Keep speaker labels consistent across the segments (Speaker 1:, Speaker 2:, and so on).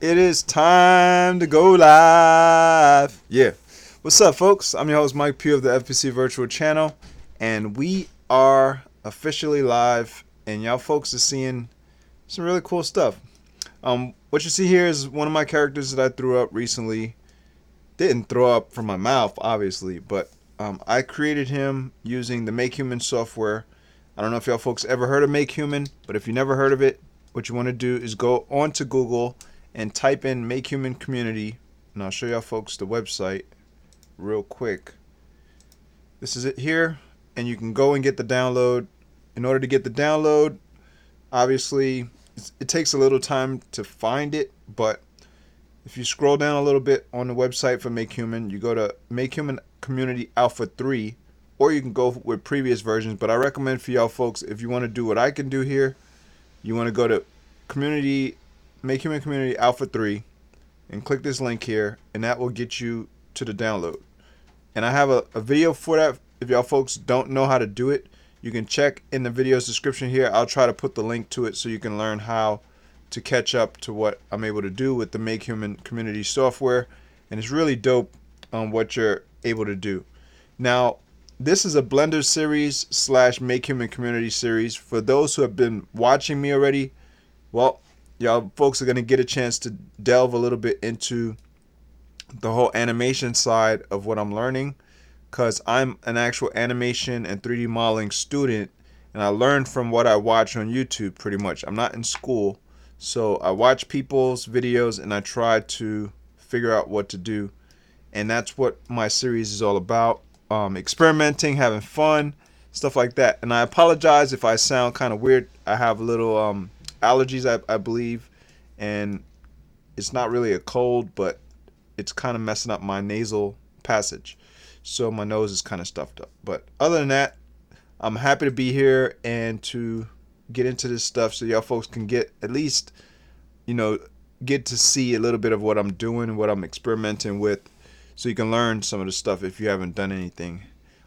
Speaker 1: It is time to go live. Yeah. What's up, folks? I'm your host, Mike Pugh of the FPC Virtual Channel, and we are officially live, and y'all folks are seeing some really cool stuff. What you see here is one of my characters that I threw up recently. Didn't throw up from my mouth, obviously, but I created him using the MakeHuman software. I don't know if y'all folks ever heard of MakeHuman, but if you never heard of it, what you want to do is go onto Google and type in MakeHuman Community, and I'll show y'all folks the website real quick. This is it here, and you can go and get the download. In order to get the download, obviously it takes a little time to find it, but if you scroll down a little bit on the website for MakeHuman, you go to MakeHuman Community Alpha 3, or you can go with previous versions, but I recommend for y'all folks, if you want to do what I can do here, you want to go to MakeHuman Community Alpha 3 and click this link here, and that will get you to the download. And I have a video for that. If y'all folks don't know how to do it, you can check in the video's description here. I'll try to put the link to it so you can learn how to catch up to what I'm able to do with the MakeHuman Community software, and it's really dope on what you're able to do. Now, this is a Blender series / MakeHuman Community series. For those who have been watching me already, well, y'all folks are going to get a chance to delve a little bit into the whole animation side of what I'm learning, because I'm an actual animation and 3D modeling student, and I learn from what I watch on YouTube pretty much. I'm not in school, so I watch people's videos and I try to figure out what to do, and that's what my series is all about. Experimenting, having fun, stuff like that. And I apologize if I sound kind of weird. I have little allergies, I believe, and it's not really a cold, but it's kind of messing up my nasal passage, so my nose is kind of stuffed up. But other than that, I'm happy to be here and to get into this stuff so y'all folks can get at least, get to see a little bit of what I'm doing and what I'm experimenting with, so you can learn some of the stuff if you haven't done anything.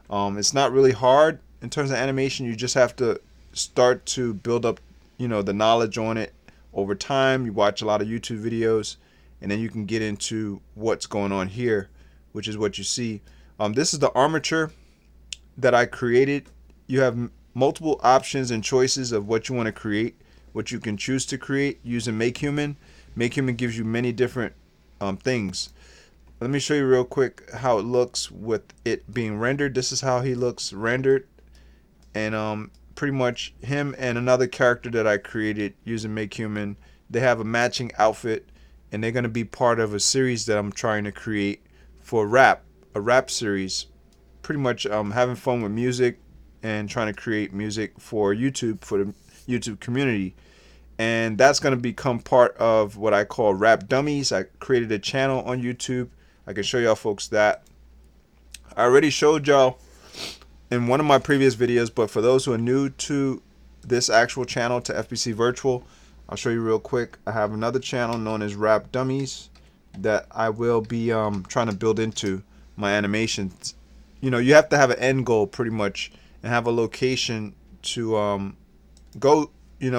Speaker 1: It's not really hard in terms of animation. You just have to start to build up the knowledge on it over time. You watch a lot of YouTube videos, and then you can get into what's going on here, which is what you see. This is the armature that I created. You have multiple options and choices of what you want to create, what you can choose to create using MakeHuman. MakeHuman gives you many different things. Let me show you real quick how it looks with it being rendered. This is how he looks rendered, and pretty much him and another character that I created using MakeHuman, they have a matching outfit, and they're going to be part of a series that I'm trying to create for a rap series. Pretty much having fun with music and trying to create music for YouTube, for the YouTube community. And that's going to become part of what I call Rap Dummies. I created a channel on YouTube. I can show y'all folks that. I already showed y'all in one of my previous videos, but for those who are new to this actual channel, to FPC Virtual, I'll show you real quick. I have another channel known as Rap Dummies that I will be trying to build into my animations. You have to have an end goal pretty much, and have a location to go,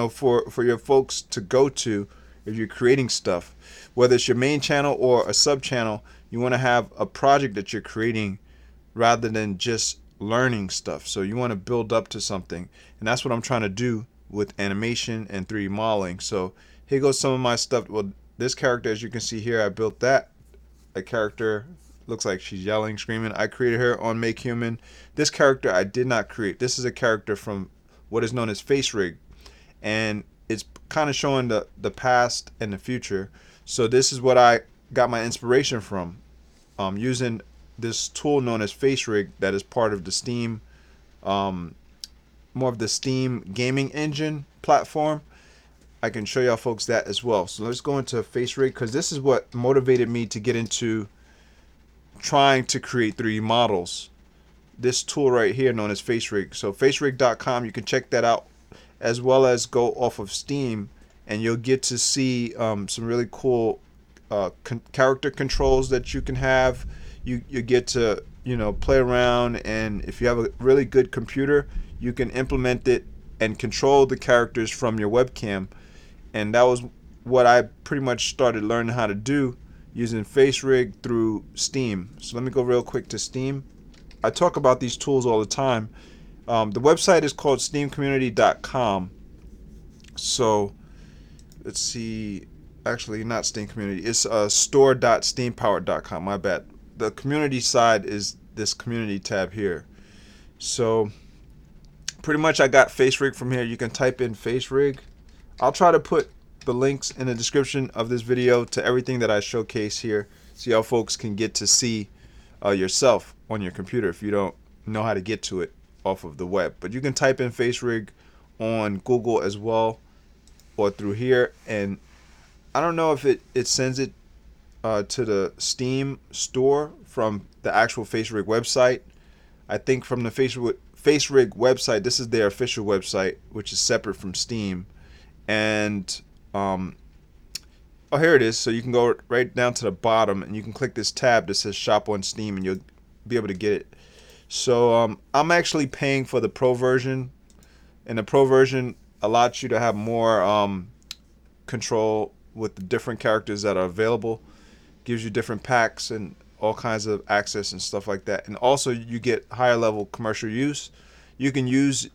Speaker 1: for your folks to go to if you're creating stuff. Whether it's your main channel or a sub channel, you want to have a project that you're creating rather than just learning stuff. So you want to build up to something, and that's what I'm trying to do with animation and 3D modeling. So here goes some of my stuff. Well, this character, as you can see here, I built that. A character looks like she's yelling, screaming. I created her on MakeHuman. This character I did not create. This is a character from what is known as FaceRig, and it's kind of showing the past and the future. So this is what I got my inspiration from, using this tool known as FaceRig that is part of the Steam, more of the Steam gaming engine platform. I can show y'all folks that as well. So let's go into FaceRig, because this is what motivated me to get into trying to create 3D models. This tool right here known as FaceRig. So facerig.com, you can check that out, as well as go off of Steam, and you'll get to see some really cool character controls that you can have. You get to play around, and if you have a really good computer, you can implement it and control the characters from your webcam. And that was what I pretty much started learning how to do using FaceRig through Steam. So let me go real quick to Steam. I talk about these tools all the time. The website is called steamcommunity.com. So let's see, actually not Steam Community, it's store.steampowered.com, my bad. The community side is this community tab here. So pretty much I got FaceRig from here. You can type in FaceRig. I'll try to put the links in the description of this video to everything that I showcase here, so y'all folks can get to see yourself on your computer if you don't know how to get to it off of the web. But you can type in FaceRig on Google as well, or through here, and I don't know if it sends it to the Steam store from the actual FaceRig website. I think from the FaceRig website, this is their official website, which is separate from Steam. And oh, here it is. So you can go right down to the bottom and you can click this tab that says shop on Steam and you'll be able to get it. So I'm actually paying for the pro version, and the pro version allows you to have more control with the different characters that are available, gives you different packs and all kinds of access and stuff like that. And also you get higher level commercial use. You can use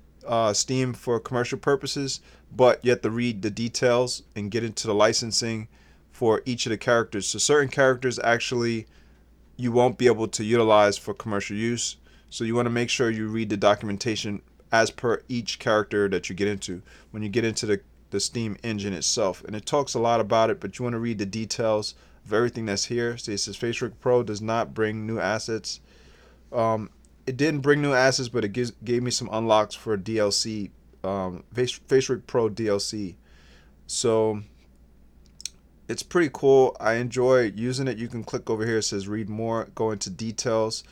Speaker 1: Steam for commercial purposes, but you have to read the details and get into the licensing for each of the characters. So certain characters actually you won't be able to utilize for commercial use. So you want to make sure you read the documentation as per each character that you get into when you get into the Steam engine itself. And it talks a lot about it, but you want to read the details of everything that's here. So it says FaceRig Pro does not bring new assets. It didn't bring new assets, but it gave me some unlocks for DLC, FaceRig Pro DLC. So it's pretty cool. I enjoy using it. You can click over here. It says read more, go into details.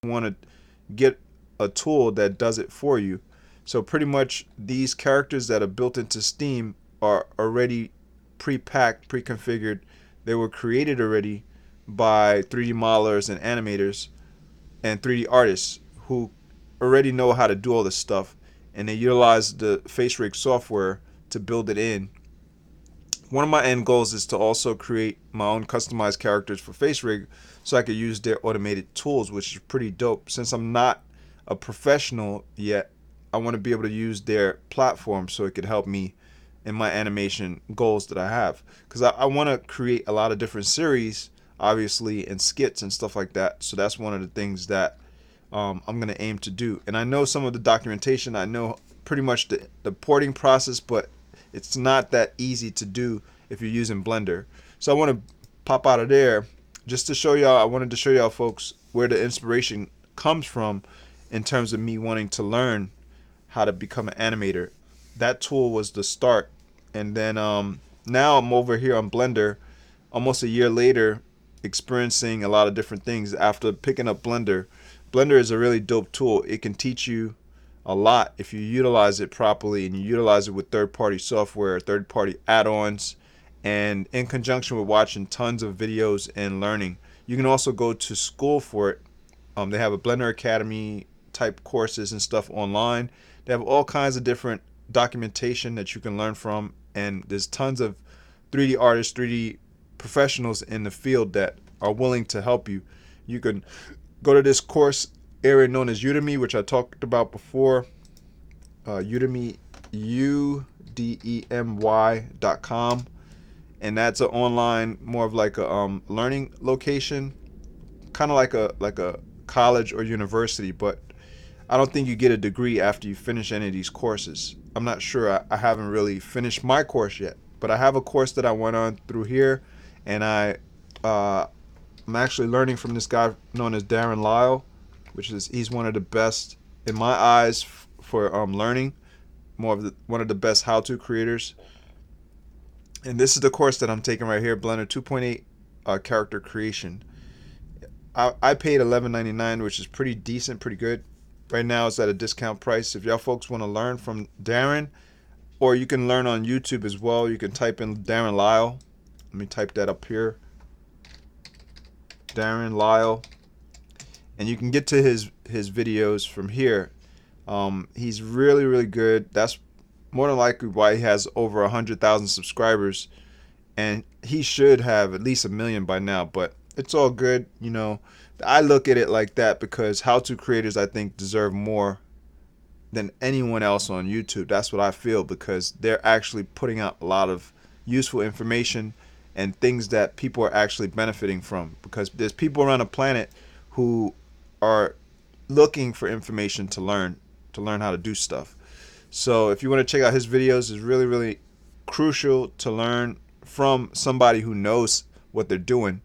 Speaker 1: Want to get a tool that does it for you. So pretty much these characters that are built into Steam are already pre-packed, pre-configured. They were created already by 3D modelers and animators and 3D artists who already know how to do all this stuff, and they utilize the FaceRig software to build it in. One of my end goals is to also create my own customized characters for FaceRig so I could use their automated tools, which is pretty dope. Since I'm not a professional yet, I want to be able to use their platform so it could help me in my animation goals that I have. Because I want to create a lot of different series, obviously, and skits and stuff like that. So that's one of the things that I'm going to aim to do. And I know some of the documentation, I know pretty much the porting process, but it's not that easy to do if you're using Blender. So I want to pop out of there just to show y'all. I wanted to show y'all folks where the inspiration comes from in terms of me wanting to learn how to become an animator. That tool was the start. And then now I'm over here on Blender almost a year later, experiencing a lot of different things after picking up Blender. Blender is a really dope tool. It can teach you a lot if you utilize it properly and you utilize it with third-party software, third-party add-ons, and in conjunction with watching tons of videos and learning. You can also go to school for it. They have a Blender Academy type courses and stuff online. They have all kinds of different documentation that you can learn from, and there's tons of 3D artists, 3D professionals in the field that are willing to help you. You can go to this course area known as Udemy, which I talked about before. Udemy, udemy.com, and that's an online, more of like a learning location, kind of like a college or university, but I don't think you get a degree after you finish any of these courses. I'm not sure. I haven't really finished my course yet, but I have a course that I went on through here, and I'm actually learning from this guy known as Darren Lyle, he's one of the best in my eyes for learning, one of the best how-to creators. And this is the course that I'm taking right here, Blender 2.8 character creation. I paid $11.99, which is pretty decent, pretty good. Right now it's at a discount price. If y'all folks want to learn from Darren, or you can learn on YouTube as well, you can type in Darren Lyle. Let me type that up here. Darren Lyle. and you can get to his videos from here. He's really good. That's more than likely why he has over 100,000 subscribers, and he should have at least 1 million by now. But it's all good, you know. I look at it like that because how-to creators, I think, deserve more than anyone else on YouTube. That's what I feel, because they're actually putting out a lot of useful information and things that people are actually benefiting from, because there's people around the planet who are looking for information to learn how to do stuff. So if you want to check out his videos, it's really crucial to learn from somebody who knows what they're doing.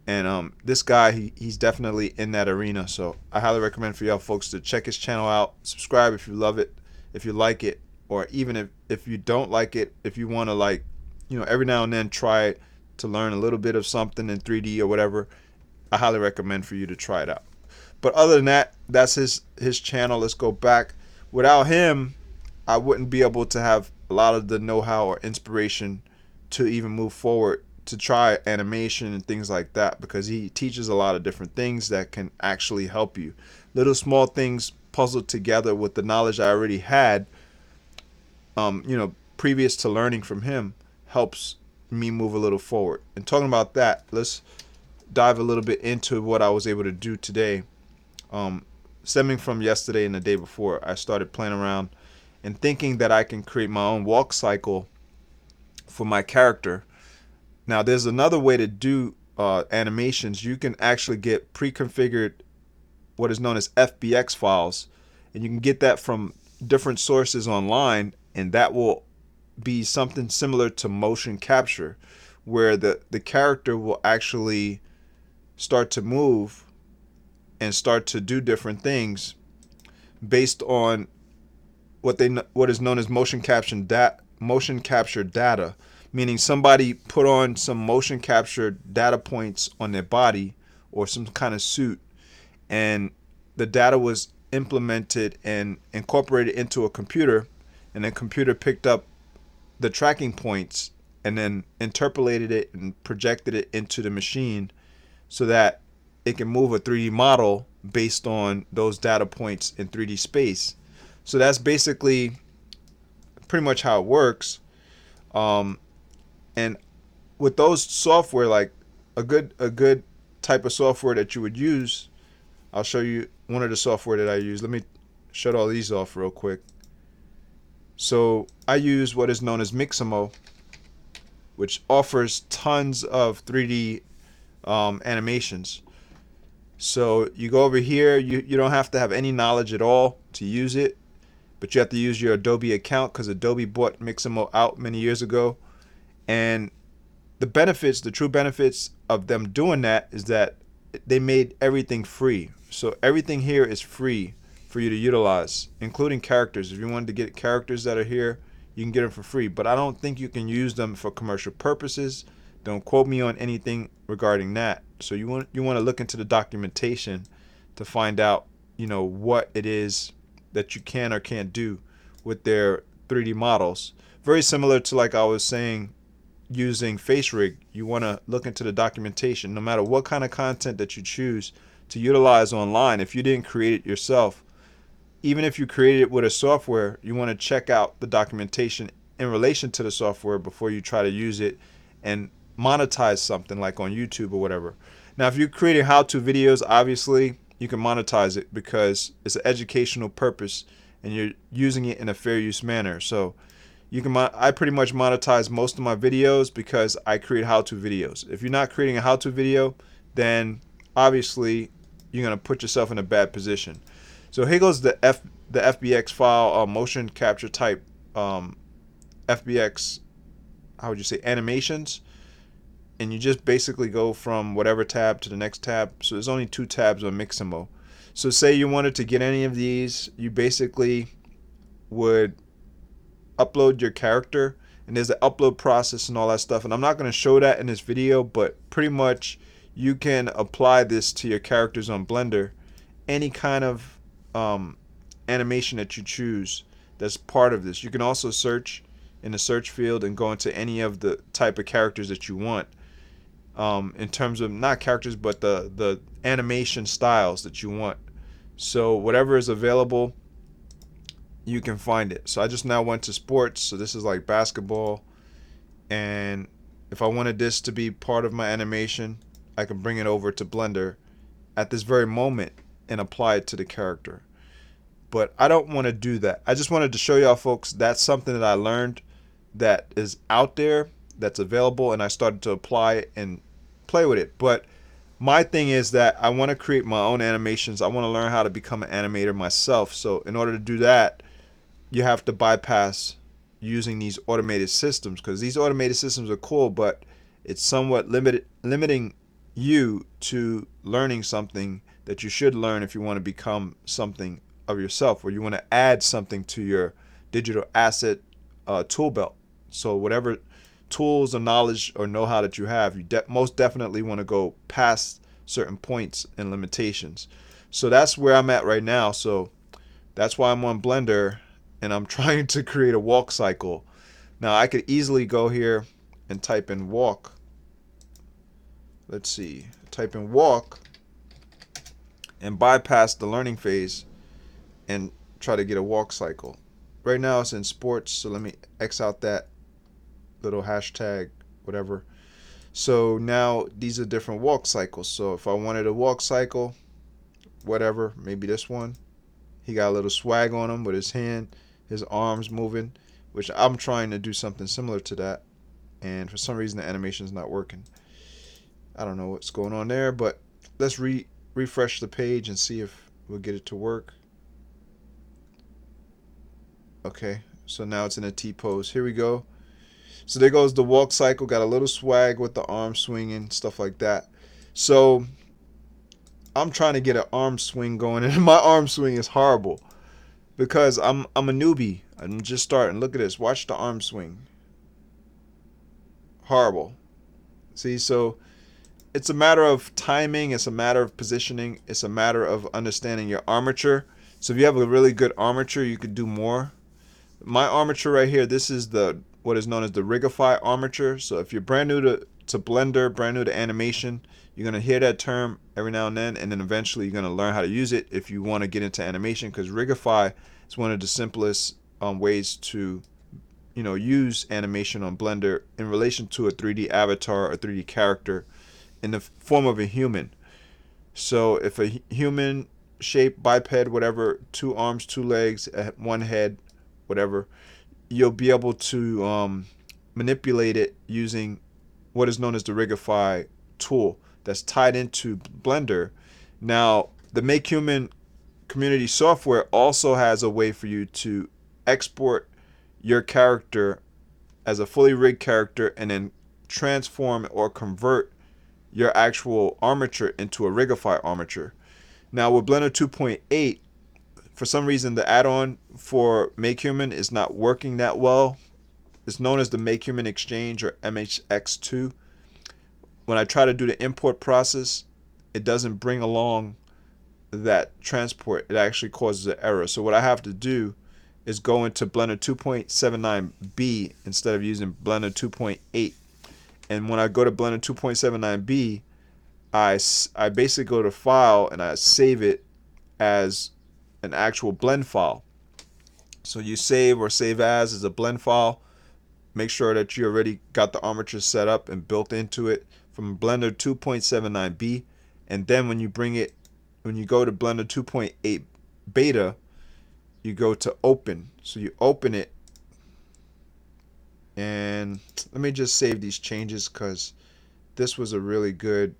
Speaker 1: And this guy, he's definitely in that arena. So I highly recommend for y'all folks to check his channel out. Subscribe if you love it, if you like it, or even if you don't like it, if you want to, like, you know, every now and then try to learn a little bit of something in 3D or whatever, I highly recommend for you to try it out. But other than that, that's his channel. Let's go back. Without him, I wouldn't be able to have a lot of the know-how or inspiration to even move forward to try animation and things like that, because he teaches a lot of different things that can actually help you. Little small things puzzled together with the knowledge I already had, you know, previous to learning from him, helps me move a little forward. And talking about that, let's dive a little bit into what I was able to do today. Stemming from yesterday and the day before, I started playing around and thinking that I can create my own walk cycle for my character. Now, there's another way to do animations. You can actually get pre-configured what is known as FBX files, and you can get that from different sources online, and that will be something similar to motion capture, where the character will actually start to move and start to do different things based on what is known as motion capture data, meaning somebody put on some motion capture data points on their body or some kind of suit, and the data was implemented and incorporated into a computer, and the computer picked up the tracking points and then interpolated it and projected it into the machine so that it can move a 3D model based on those data points in 3D space. So that's basically pretty much how it works. And with those software, like a good type of software that you would use, I'll show you one of the software that I use. Let me shut all these off real quick. So I use what is known as Mixamo, which offers tons of 3D animations. So you go over here, you don't have to have any knowledge at all to use it, but you have to use your Adobe account, because Adobe bought Mixamo out many years ago. And the benefits, the true benefits of them doing that, is that they made everything free. So everything here is free for you to utilize, including characters. If you wanted to get characters that are here, you can get them for free. But I don't think you can use them for commercial purposes. Don't quote me on anything regarding that. So you want to look into the documentation to find out, you know, what it is that you can or can't do with their 3D models. Very similar to, like I was saying, using FaceRig. You want to look into the documentation. No matter what kind of content that you choose to utilize online, if you didn't create it yourself, even if you created it with a software, you want to check out the documentation in relation to the software before you try to use it and monetize something like on YouTube or whatever. Now, if you're creating how-to videos, obviously you can monetize it because it's an educational purpose and you're using it in a fair use manner. So you can, I pretty much monetize most of my videos because I create how-to videos. If you're not creating a how-to video, then obviously you're going to put yourself in a bad position. So here goes the FBX file, motion capture type FBX, how would you say, animations. And you just basically go from whatever tab to the next tab. So there's only 2 tabs on Mixamo. So say you wanted to get any of these, you basically would upload your character, and there's the upload process and all that stuff. And I'm not going to show that in this video, but pretty much you can apply this to your characters on Blender. Any kind of animation that you choose that's part of this. You can also search in the search field and go into any of the type of characters that you want. in terms of not characters, but the animation styles that you want. So whatever is available, you can find it. So I just now went to sports. So this is like basketball. And if I wanted this to be part of my animation, I can bring it over to Blender at this very moment and apply it to the character. But I don't want to do that. I just wanted to show y'all folks that's something that I learned that is out there, that's available, and I started to apply it and play with it. But my thing is that I want to create my own animations. I want to learn how to become an animator myself. So in order to do that, you have to bypass using these automated systems, because these automated systems are cool, but it's somewhat limiting you to learning something that you should learn if you want to become something of yourself, or you want to add something to your digital asset tool belt. So whatever tools or knowledge or know-how that you have, you most definitely want to go past certain points and limitations. So that's where I'm at right now. So that's why I'm on Blender, and I'm trying to create a walk cycle. Now I could easily go here and type in walk. Let's see, type in walk and bypass the learning phase and try to get a walk cycle. Right now it's in sports, so let me X out that little hashtag, whatever. So now these are different walk cycles. So if I wanted a walk cycle, whatever, maybe this one, he got a little swag on him with his hand, his arms moving, which I'm trying to do something similar to that, and for some reason the animation is not working. I don't know what's going on there, but let's refresh the page and see if we'll get it to work. Okay, so now it's in a T pose. Here we go. So there goes the walk cycle. Got a little swag with the arm swinging, stuff like that. So I'm trying to get an arm swing going, and my arm swing is horrible because I'm a newbie. I'm just starting. Look at this. Watch the arm swing. Horrible. See, so it's a matter of timing. It's a matter of positioning. It's a matter of understanding your armature. So if you have a really good armature, you could do more. My armature right here, this is what is known as the Rigify armature. So if you're brand new to Blender, brand new to animation, you're going to hear that term every now and then eventually you're going to learn how to use it if you want to get into animation, because Rigify is one of the simplest ways to use animation on Blender in relation to a 3D avatar or 3D character in the form of a human. So if a human shape, biped, whatever, 2 arms, 2 legs, 1 head, whatever, you'll be able to manipulate it using what is known as the Rigify tool that's tied into Blender. Now, the MakeHuman Community software also has a way for you to export your character as a fully rigged character and then transform or convert your actual armature into a Rigify armature. Now, with Blender 2.8, for some reason, the add-on for MakeHuman is not working that well. It's known as the MakeHuman Exchange, or MHX2. When I try to do the import process, it doesn't bring along that transport. It actually causes an error. So what I have to do is go into Blender 2.79b instead of using Blender 2.8. And when I go to Blender 2.79b, I basically go to File and I save it as an actual blend file. So you save or save as a blend file. Make sure that you already got the armature set up and built into it from Blender 2.79b. And then when you go to Blender 2.8 beta, you go to open. So you open it, and let me just save these changes because this was a really good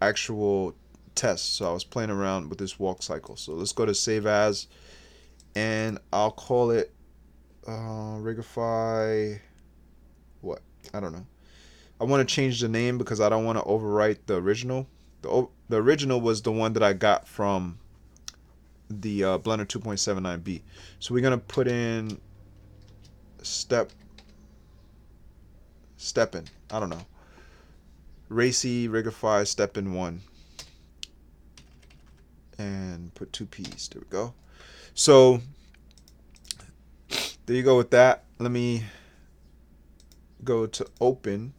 Speaker 1: actual test. So I was playing around with this walk cycle. So let's go to save as, and I'll call it Rigify what? I don't know. I want to change the name because I don't want to overwrite the original. The original was the one that I got from the Blender 2.79b. So we're gonna put in steppin. I don't know. Racy Rigify steppin 1. And put 2 P's. There we go. So there you go with that. Let me go to open.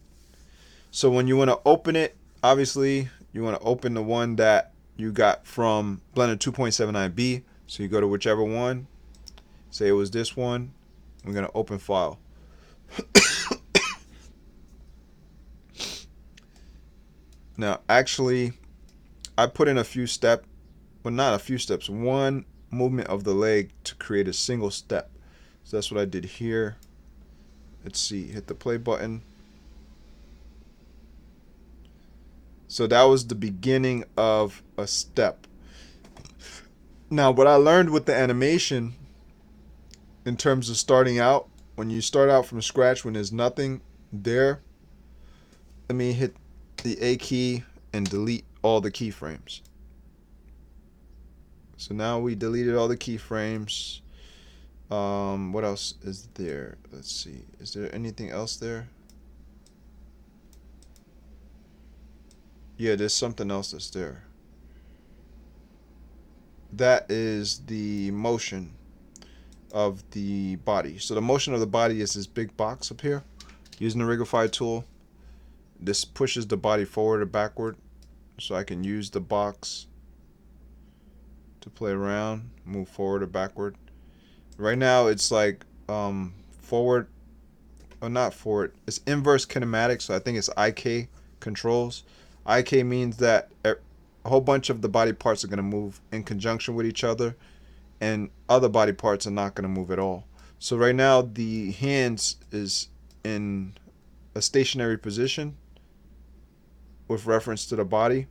Speaker 1: So when you want to open it, obviously you want to open the one that you got from Blender 2.79b. So you go to whichever one. Say it was this one. We're going to open file. Now, actually, I put in a few steps, but not a few steps, one movement of the leg to create a single step. So that's what I did here. Let's see, hit the play button. So that was the beginning of a step. Now, what I learned with the animation in terms of starting out, when you start out from scratch, when there's nothing there, let me hit the A key and delete all the keyframes. So now we deleted all the keyframes. What else is there? Let's see. Is there anything else there? Yeah, there's something else that's there. That is the motion of the body. So the motion of the body is this big box up here. Using the Rigify tool, this pushes the body forward or backward. So I can use the box to play around, move forward or backward. Right now it's like forward, or not forward, it's inverse kinematic, so I think it's IK controls. IK means that a whole bunch of the body parts are going to move in conjunction with each other, and other body parts are not going to move at all. So right now the hands is in a stationary position with reference to the body.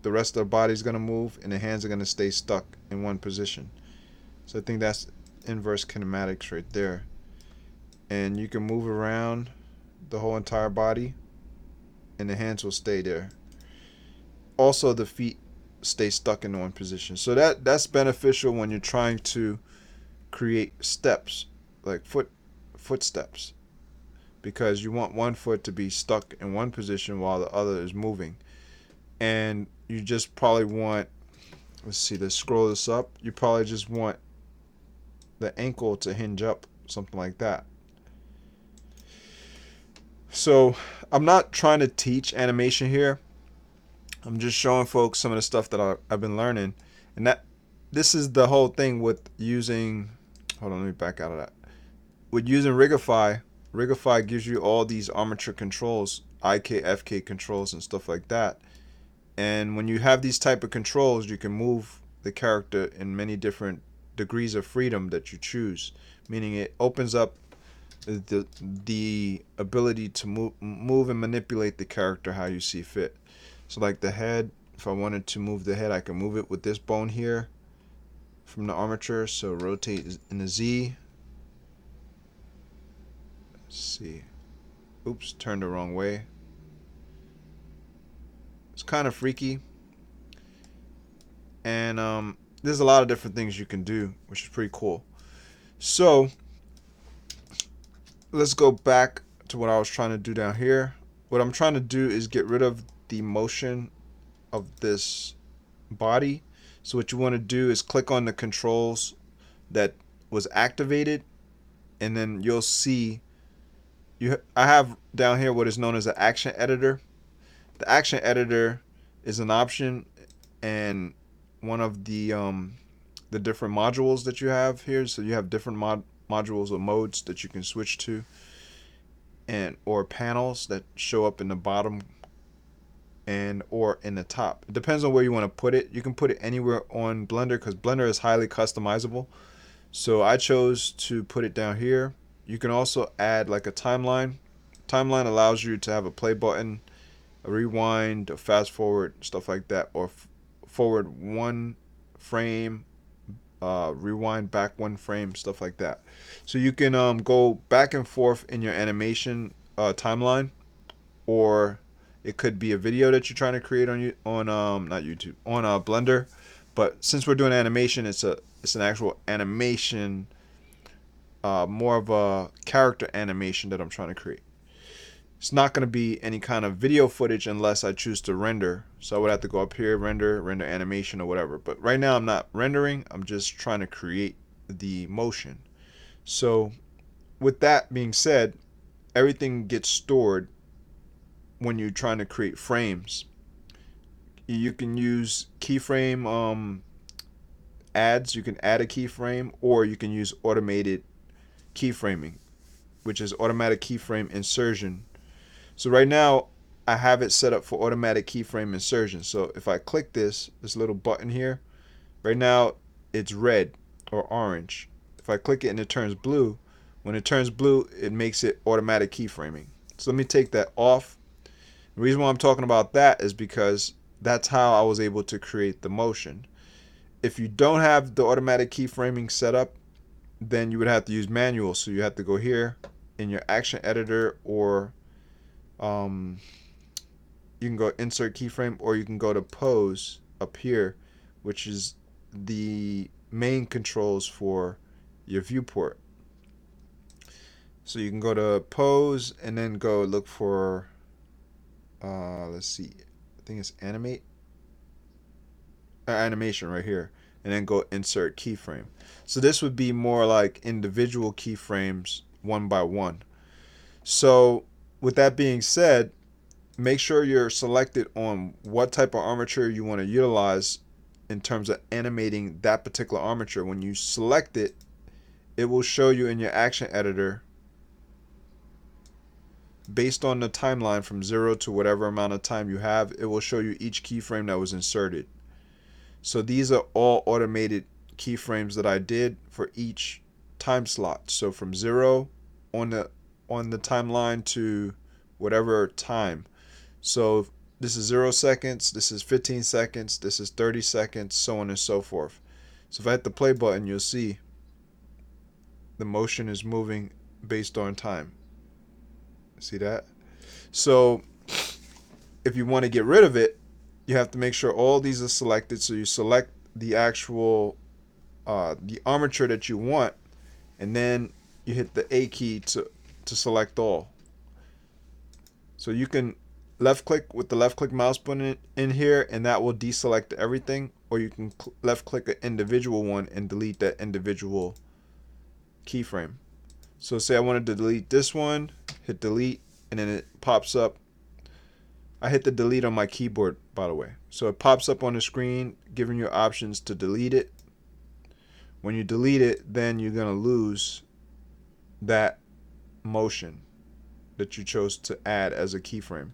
Speaker 1: The rest of the body is going to move, and the hands are going to stay stuck in one position. So I think that's inverse kinematics right there. And you can move around the whole entire body, and the hands will stay there. Also, the feet stay stuck in one position. So that's beneficial when you're trying to create steps, like footsteps, because you want one foot to be stuck in one position while the other is moving. And you just probably want, let's see, let's scroll this up. You probably just want the ankle to hinge up, something like that. So I'm not trying to teach animation here. I'm just showing folks some of the stuff that I've been learning. And that this is the whole thing with using, hold on, let me back out of that. With using Rigify, Rigify gives you all these armature controls, IK, FK controls and stuff like that. And when you have these type of controls, you can move the character in many different degrees of freedom that you choose, meaning it opens up the ability to move and manipulate the character how you see fit. So like the head, if I wanted to move the head, I can move it with this bone here from the armature. So rotate in the Z. Let's see. Oops, turned the wrong way. It's kind of freaky. And there's a lot of different things you can do, which is pretty cool. So let's go back to what I was trying to do down here. What I'm trying to do is get rid of the motion of this body. So what you want to do is click on the controls that was activated, and then you'll see I have down here what is known as an action editor. The action editor is an option and one of the different modules that you have here. So you have different modules or modes that you can switch to, and or panels that show up in the bottom and or in the top. It depends on where you want to put it. You can put it anywhere on Blender because Blender is highly customizable. So I chose to put it down here. You can also add like a timeline. Timeline allows you to have a play button, a rewind, a fast forward, stuff like that, or forward one frame, rewind back one frame, stuff like that. So you can go back and forth in your animation timeline, or it could be a video that you're trying to create on not YouTube, on Blender. But since we're doing animation, it's an actual animation, more of a character animation that I'm trying to create. It's not going to be any kind of video footage unless I choose to render. So I would have to go up here, render animation or whatever. But right now I'm not rendering. I'm just trying to create the motion. So with that being said, everything gets stored when you're trying to create frames. You can use keyframe adds. You can add a keyframe, or you can use automated keyframing, which is automatic keyframe insertion. So right now I have it set up for automatic keyframe insertion. So if I click this little button here, right now it's red or orange. If I click it and it turns blue, when it turns blue, it makes it automatic keyframing. So let me take that off. The reason why I'm talking about that is because that's how I was able to create the motion. If you don't have the automatic keyframing set up, then you would have to use manual. So you have to go here in your action editor, or you can go insert keyframe, or you can go to pose up here, which is the main controls for your viewport. So you can go to pose and then go look for let's see, I think it's animation right here, and then go insert keyframe. So this would be more like individual keyframes one by one. So with that being said, make sure you're selected on what type of armature you want to utilize in terms of animating that particular armature. When you select it, it will show you in your action editor based on the timeline from 0 to whatever amount of time you have. It will show you each keyframe that was inserted. So these are all automated keyframes that I did for each time slot. So from 0 on the timeline to whatever time. So this is 0 seconds, this is 15 seconds, this is 30 seconds, so on and so forth. So if I hit the play button, you'll see the motion is moving based on time. See that? So if you want to get rid of it, you have to make sure all these are selected. So you select the actual the armature that you want, and then you hit the A key to select all. So you can left click with the left click mouse button in here, and that will deselect everything, or you can left click an individual one and delete that individual keyframe. So say I wanted to delete this one, hit delete, and then it pops up. I hit the delete on my keyboard, by the way. So it pops up on the screen giving you options to delete it. When you delete it, then you're going to lose that motion that you chose to add as a keyframe.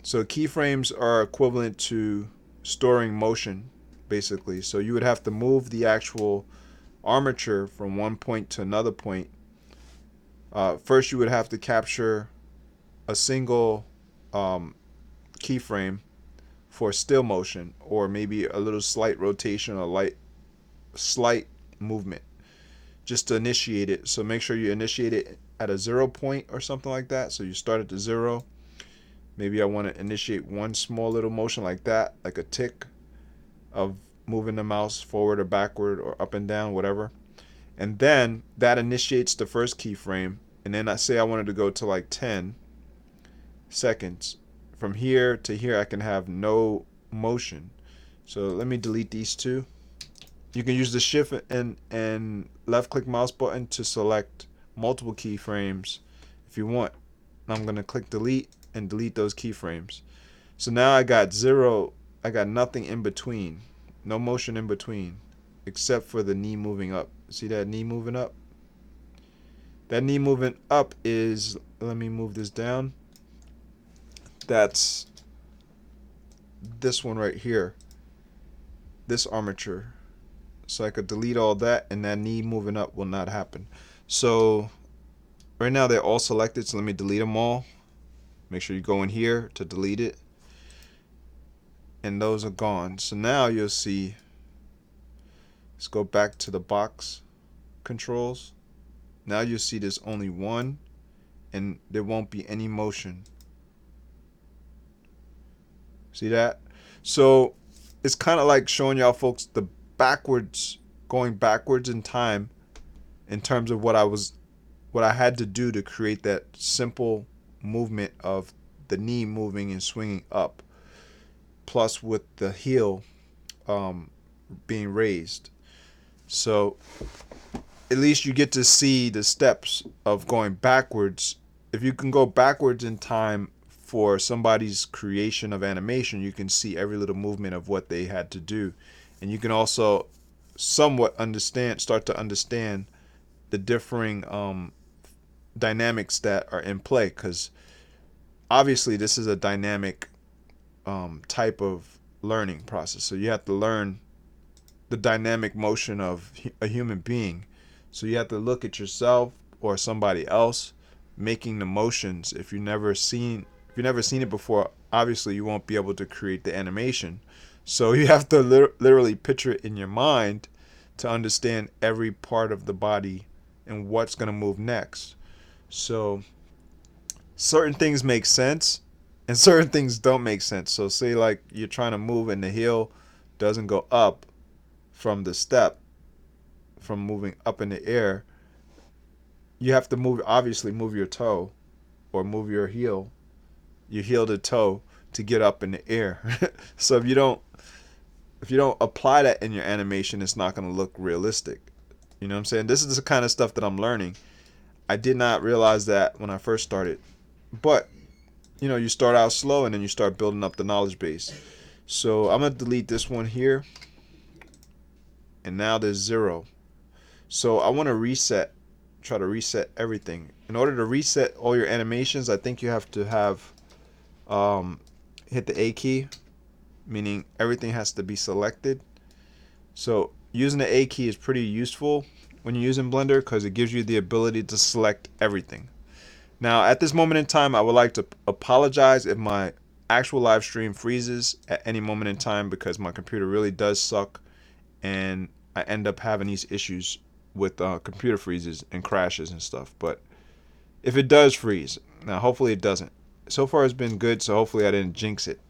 Speaker 1: So keyframes are equivalent to storing motion, basically. So you would have to move the actual armature from one point to another point. First, you would have to capture a single keyframe for still motion, or maybe a little slight rotation or slight movement just to initiate it. So make sure you initiate it at a 0 point or something like that. So you start at the 0. Maybe I want to initiate one small little motion like that, like a tick of moving the mouse forward or backward or up and down, whatever. And then that initiates the first keyframe. And then I say I wanted to go to like 10 seconds. From here to here, I can have no motion. So let me delete these two. You can use the shift and left click mouse button to select multiple keyframes if you want. I'm going to click delete and delete those keyframes. So now I got 0, I got nothing in between, no motion in between, except for the knee moving up. See that knee moving up? That knee moving up is, let me move this down. That's this one right here, this armature. So I could delete all that, and that knee moving up will not happen. So right now they're all selected, so let me delete them all. Make sure you go in here to delete it, and those are gone. So now you'll see, let's go back to the box controls. Now you'll see there's only one, and there won't be any motion. See that? So it's kind of like showing y'all folks the going backwards in time in terms of what I had to do to create that simple movement of the knee moving and swinging up, plus with the heel being raised. So at least you get to see the steps of going backwards if you can go backwards in time for somebody's creation of animation, you can see every little movement of what they had to do, and you can also somewhat start to understand the differing dynamics that are in play, because obviously this is a dynamic type of learning process. So you have to learn the dynamic motion of a human being. So you have to look at yourself or somebody else making the motions. If you've never seen it before, obviously you won't be able to create the animation. So you have to literally picture it in your mind to understand every part of the body and what's going to move next. So certain things make sense and certain things don't make sense. So say like you're trying to move and the heel doesn't go up from the step, from moving up in the air. You have to move your toe or move your heel to toe to get up in the air. So if you don't apply that in your animation, it's not going to look realistic. You know what I'm saying? This is the kind of stuff that I'm learning. I did not realize that when I first started, but you start out slow and then you start building up the knowledge base. So I'm going to delete this one here, and now there's 0. So I want to try to reset everything. In order to reset all your animations, I think you have to have hit the A key, meaning everything has to be selected. So using the A key is pretty useful when you're using Blender because it gives you the ability to select everything. Now at this moment in time, I would like to apologize if my actual live stream freezes at any moment in time, because my computer really does suck and I end up having these issues with computer freezes and crashes and stuff. But if it does freeze, now hopefully it doesn't. So far it's been good, so hopefully I didn't jinx it.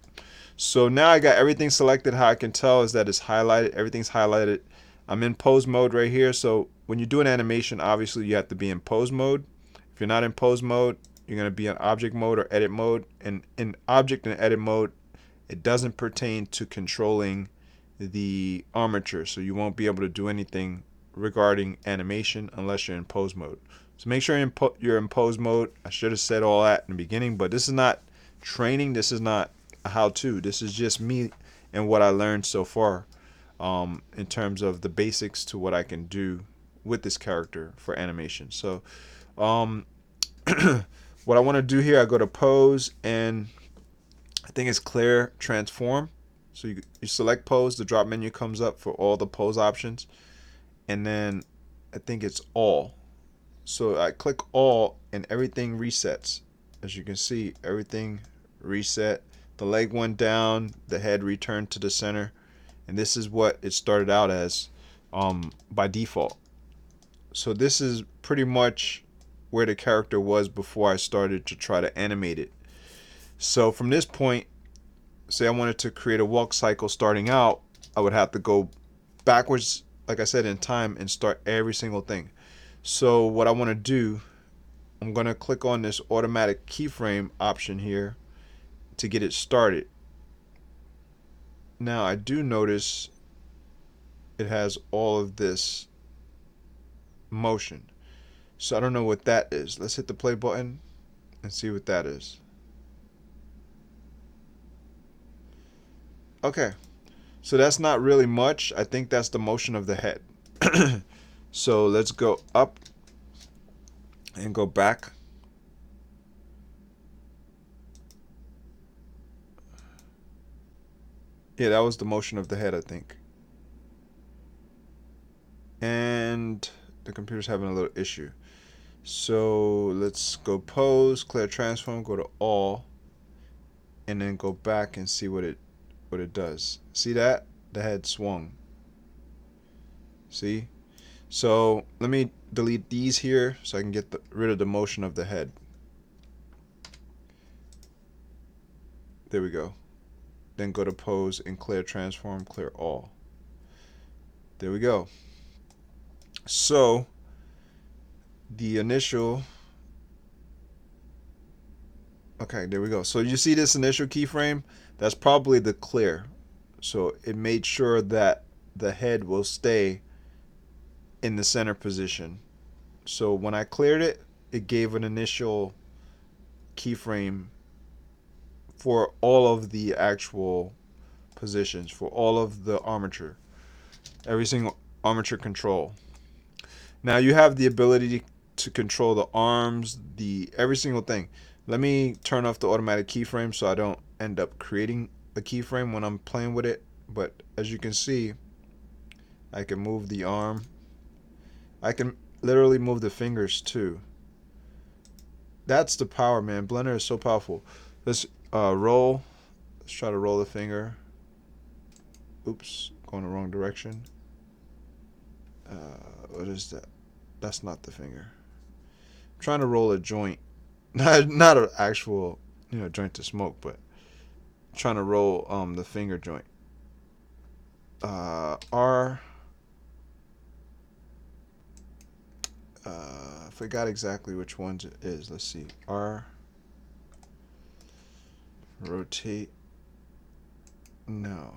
Speaker 1: So now I got everything selected. How I can tell is that it's highlighted. Everything's highlighted. I'm in pose mode right here. So when you do an animation, obviously you have to be in pose mode. If you're not in pose mode, you're going to be in object mode or edit mode. And in object and edit mode, it doesn't pertain to controlling the armature. So you won't be able to do anything regarding animation unless you're in pose mode. So make sure you're in pose mode. I should have said all that in the beginning, but this is not training. This is not a how-to. This is just me and what I learned so far in terms of the basics to what I can do with this character for animation. So what I want to do here, I go to pose, and I think it's clear transform. So you select pose, the drop menu comes up for all the pose options, and then I think it's all. So I click all and everything resets. As you can see, everything reset. The leg went down, the head returned to the center, and this is what it started out as by default. So this is pretty much where the character was before I started to try to animate it. So from this point, say I wanted to create a walk cycle starting out, I would have to go backwards, like I said, in time and start every single thing. So what I want to do, I'm going to click on this automatic keyframe option here to get it started. Now I do notice it has all of this motion. So I don't know what that is. Let's hit the play button and see what that is. Okay, so that's not really much. I think that's the motion of the head. So let's go up and go back. Yeah, that was the motion of the head, I think. And the computer's having a little issue. So let's go pose, clear transform, go to all, and then go back and see what it does. See that? The head swung. See? So let me delete these here so I can get rid of the motion of the head. There we go. Then go to pose and clear transform, clear all. There we go. So the initial, okay, there we go. So you see this initial keyframe? That's probably the clear. So it made sure that the head will stay in the center position. So when I cleared it, it gave an initial keyframe for all of the actual positions, for all of the armature, every single armature control. Now you have the ability to control the arms, the every single thing. Let me turn off the automatic keyframe so I don't end up creating a keyframe when I'm playing with it. But as you can see, I can move the arm. I can literally move the fingers too. That's the power, man. Blender is so powerful. Let's roll. Let's try to roll the finger. Oops, going the wrong direction. What is that? That's not the finger. I'm trying to roll a joint. Not an actual, joint to smoke, but I'm trying to roll the finger joint. R. I forgot exactly which ones it is. Let's see. R. Rotate. No.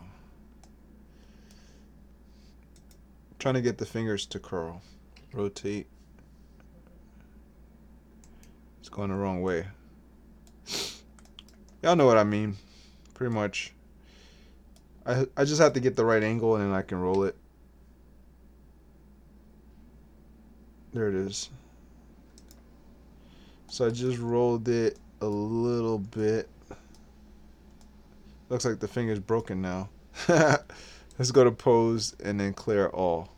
Speaker 1: I'm trying to get the fingers to curl. Rotate. It's going the wrong way. Y'all know what I mean. Pretty much. I just have to get the right angle and then I can roll it. There it is. So I just rolled it a little bit. Looks like the finger's broken now. Let's go to pose and then clear all.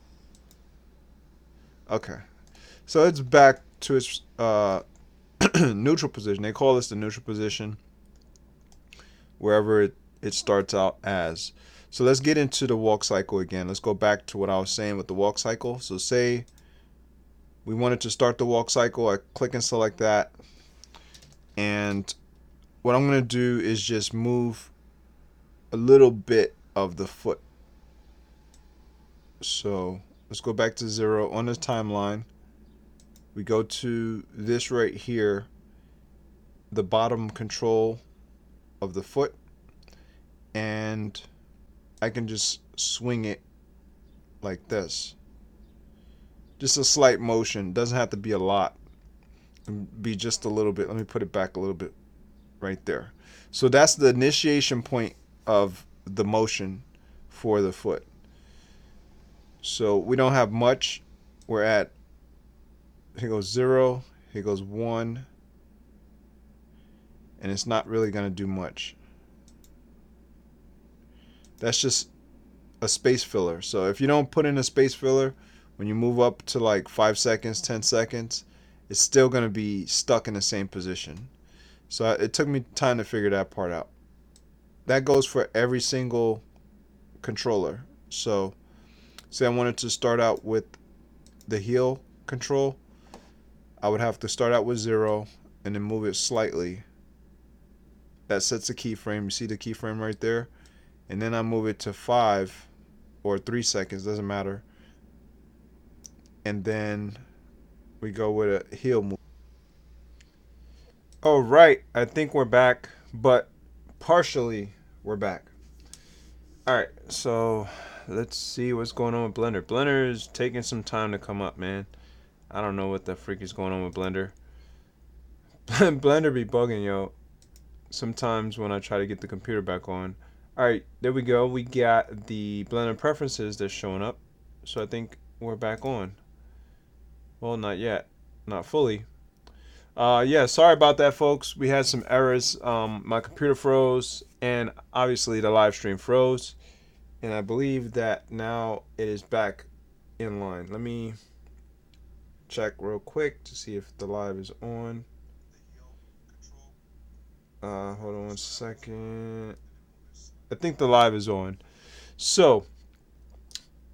Speaker 1: Okay. So it's back to its neutral position. They call this the neutral position, wherever it starts out as. So let's get into the walk cycle again. Let's go back to what I was saying with the walk cycle. So say we wanted to start the walk cycle. I click and select that. And what I'm going to do is just move a little bit of the foot. So let's go back to 0 on the timeline. We go to this right here, the bottom control of the foot, and I can just swing it like this. Just a slight motion. Doesn't have to be a lot. Be just a little bit. Let me put it back a little bit right there. So that's the initiation point of the motion for the foot. So we don't have much. We're at, here goes 0, here goes 1, and it's not really going to do much. That's just a space filler. So if you don't put in a space filler, when you move up to like 5 seconds, 10 seconds, it's still going to be stuck in the same position. So it took me time to figure that part out. That goes for every single controller. So say I wanted to start out with the heel control, I would have to start out with 0 and then move it slightly. That sets the keyframe. You see the keyframe right there? And then I move it to 5 or 3 seconds, doesn't matter. And then we go with a heel move. All right, I think we're back, but partially we're back. All right, so let's see what's going on with Blender. Blender is taking some time to come up, man. I don't know what the freak is going on with Blender. Blender be bugging, yo. Sometimes when I try to get the computer back on. All right, there we go. We got the Blender preferences that's showing up. So I think we're back on. Well, not yet. Not fully. Yeah, sorry about that, folks. We had some errors. My computer froze, and obviously the live stream froze. And I believe that now it is back in line. Let me check real quick to see if the live is on. Hold on 1 second. I think the live is on. So,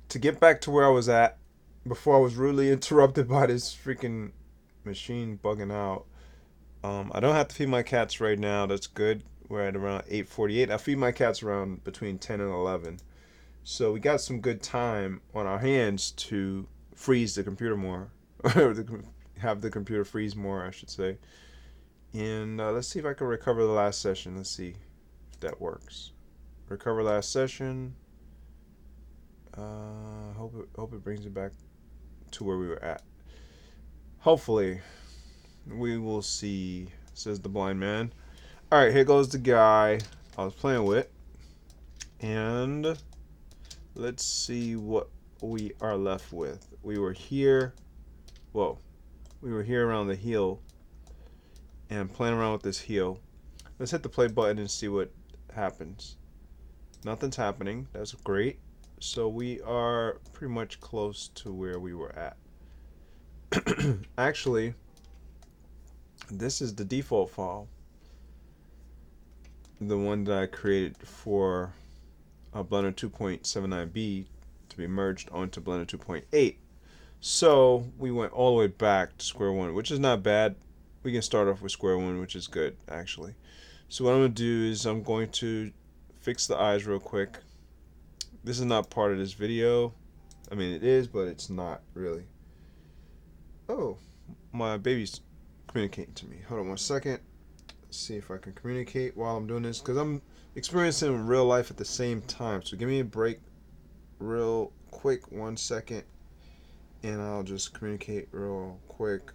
Speaker 1: to get back to where I was at before I was rudely interrupted by this freaking machine bugging out. I don't have to feed my cats right now. That's good. We're at around 8:48. I feed my cats around between 10 and 11. So we got some good time on our hands to freeze the computer more. Or have the computer freeze more, I should say. And let's see if I can recover the last session. Let's see if that works. Recover last session. Hope it brings it back to where we were at. Hopefully, we will see says the blind man. Alright, here goes the guy I was playing with. And let's see what we are left with. We were here. Whoa. We were here around the heel. And playing around with this heel. Let's hit the play button and see what happens. Nothing's happening. That's great. So we are pretty much close to where we were at. Actually, this is the default file. The one that I created for Blender 2.79b to be merged onto Blender 2.8. So we went all the way back to square one, which is not bad. We can start off with square one, which is good, actually. So what I'm going to do is I'm going to fix the eyes real quick. This is not part of this video. I mean, it is, but it's not really. Oh, my baby's communicating to me. Hold on one second. Let's see if I can communicate while I'm doing this, because I'm experiencing real life at the same time. So give me a break real quick, 1 second, and I'll just communicate real quick.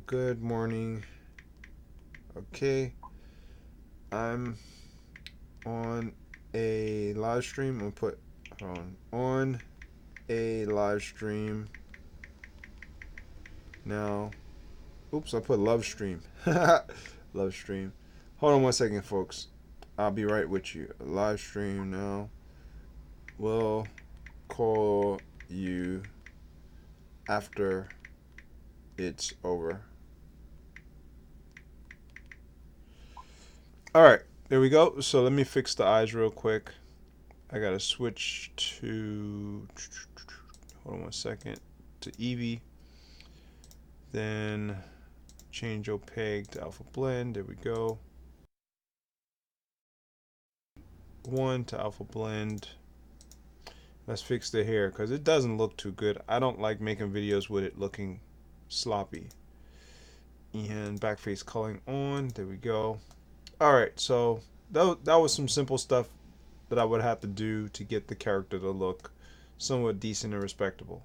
Speaker 1: Good morning. Okay, I'm on a live stream. I'm gonna put on a live stream now. Oops, I put love stream. Love stream. Hold on 1 second, folks. I'll be right with you. Live stream now. We'll call you after it's over. Alright, there we go. So let me fix the eyes real quick. I gotta switch to, hold on 1 second, to Eevee. Then change opaque to alpha blend. There we go. 1 to alpha blend. Let's fix the hair because it doesn't look too good. I don't like making videos with it looking sloppy. And backface culling on. There we go. Alright, so that was some simple stuff that I would have to do to get the character to look somewhat decent and respectable.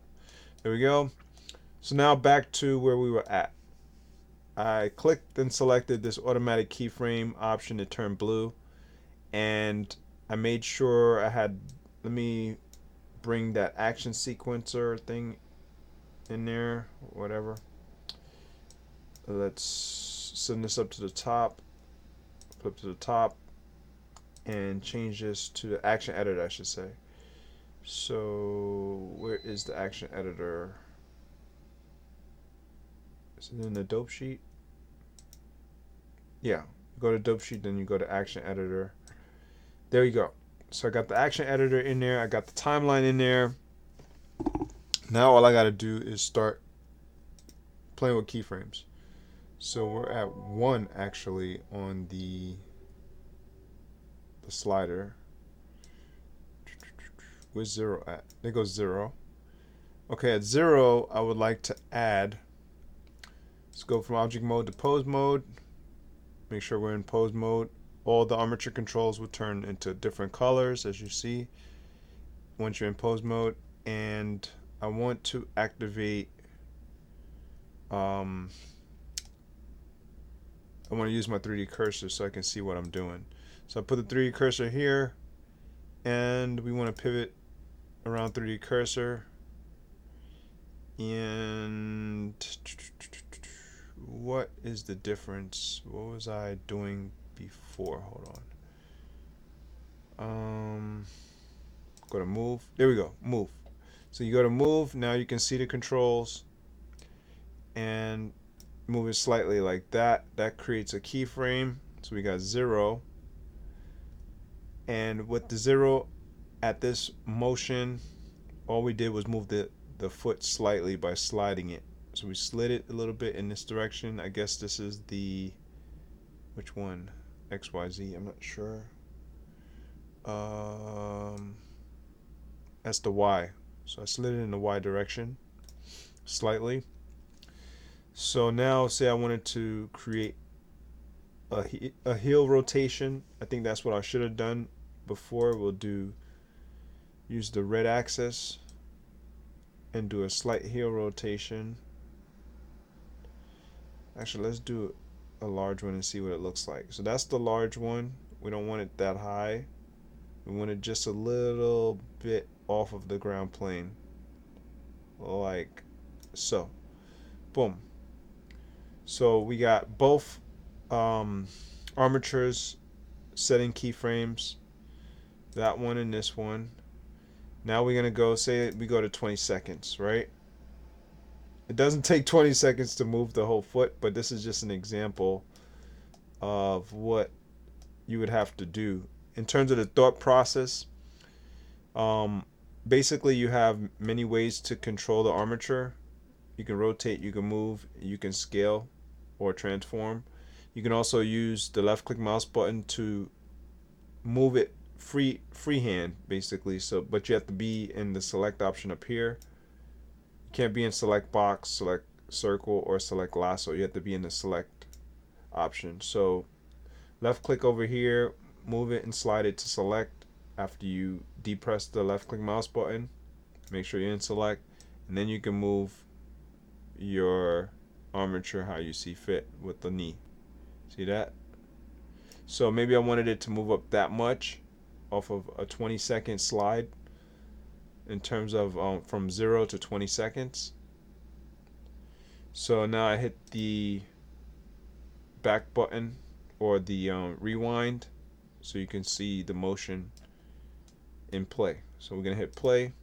Speaker 1: There we go. So now back to where we were at. I clicked and selected this automatic keyframe option to turn blue, and I made sure I had, let me bring that action sequencer thing in there, whatever. Let's send this up to the top, flip to the top, and change this to the action editor, I should say. So where is the action editor? Is it in the dope sheet? Yeah, you go to dope sheet, then you go to action editor. There you go. So I got the action editor in there. I got the timeline in there. Now all I got to do is start playing with keyframes. So we're at 1 actually on the slider. Where's 0 at? There goes 0. Okay, at 0, I would like to add. Let's go from object mode to pose mode. Make sure we're in pose mode. All the armature controls will turn into different colors, as you see, once you're in pose mode. And I want to activate, I want to use my 3D cursor so I can see what I'm doing. So I put the 3D cursor here, and we want to pivot around 3D cursor. And what is the difference? What was I doing before? Hold on. Go to move. There we go. Move. So you go to move. Now you can see the controls and move it slightly like that. That creates a keyframe. So we got 0. And with the 0 at this motion, all we did was move the foot slightly by sliding it. So we slid it a little bit in this direction. I guess this is the, which one? XYZ, I'm not sure. That's the Y. So I slid it in the Y direction slightly. So now say I wanted to create a heel rotation. I think that's what I should have done before. We'll use the red axis and do a slight heel rotation. Actually, let's do a large one and see what it looks like. So that's the large one. We don't want it that high. We want it just a little bit off of the ground plane, like so. Boom. So we got both armatures setting keyframes, that one and this one. Now we're gonna go, say we go to 20 seconds, right? It doesn't take 20 seconds to move the whole foot, but this is just an example of what you would have to do in terms of the thought process. Um, Basically, you have many ways to control the armature. You can rotate, you can move, you can scale or transform. You can also use the left click mouse button to move it freehand basically. So but you have to be in the select option up here. You can't be in select box, select circle, or select lasso. You have to be in the select option. So left click over here, move it and slide it to select after you depress the left click mouse button. Make sure you're in select, and then you can move your armature how you see fit with the knee. See that? So maybe I wanted it to move up that much off of a 20-second slide in terms of from 0 to 20 seconds. So now I hit the back button or the rewind so you can see the motion in play. So we're gonna hit play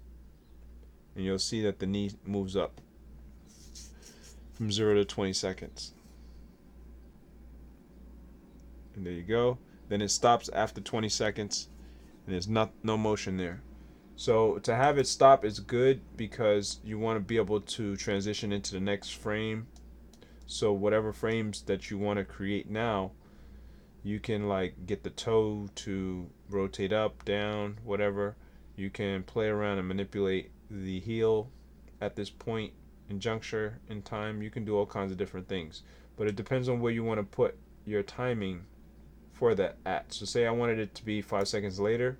Speaker 1: and you'll see that the knee moves up from 0 to 20 seconds. And there you go. Then it stops after 20 seconds and there's no motion there. So to have it stop is good because you want to be able to transition into the next frame. So whatever frames that you want to create now, you can like get the toe to rotate up, down, whatever. You can play around and manipulate the heel at this point in juncture in time. You can do all kinds of different things, but it depends on where you want to put your timing for that at. So say I wanted it to be 5 seconds later.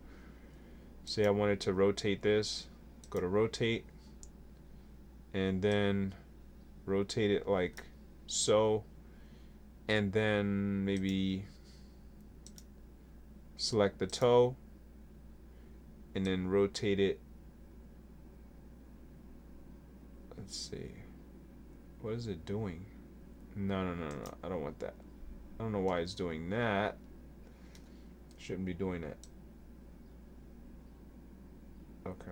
Speaker 1: Say I wanted to rotate this, go to rotate, and then rotate it like so, and then maybe select the toe, and then rotate it. Let's see. What is it doing? No. I don't want that. I don't know why it's doing that. Shouldn't be doing that. Okay.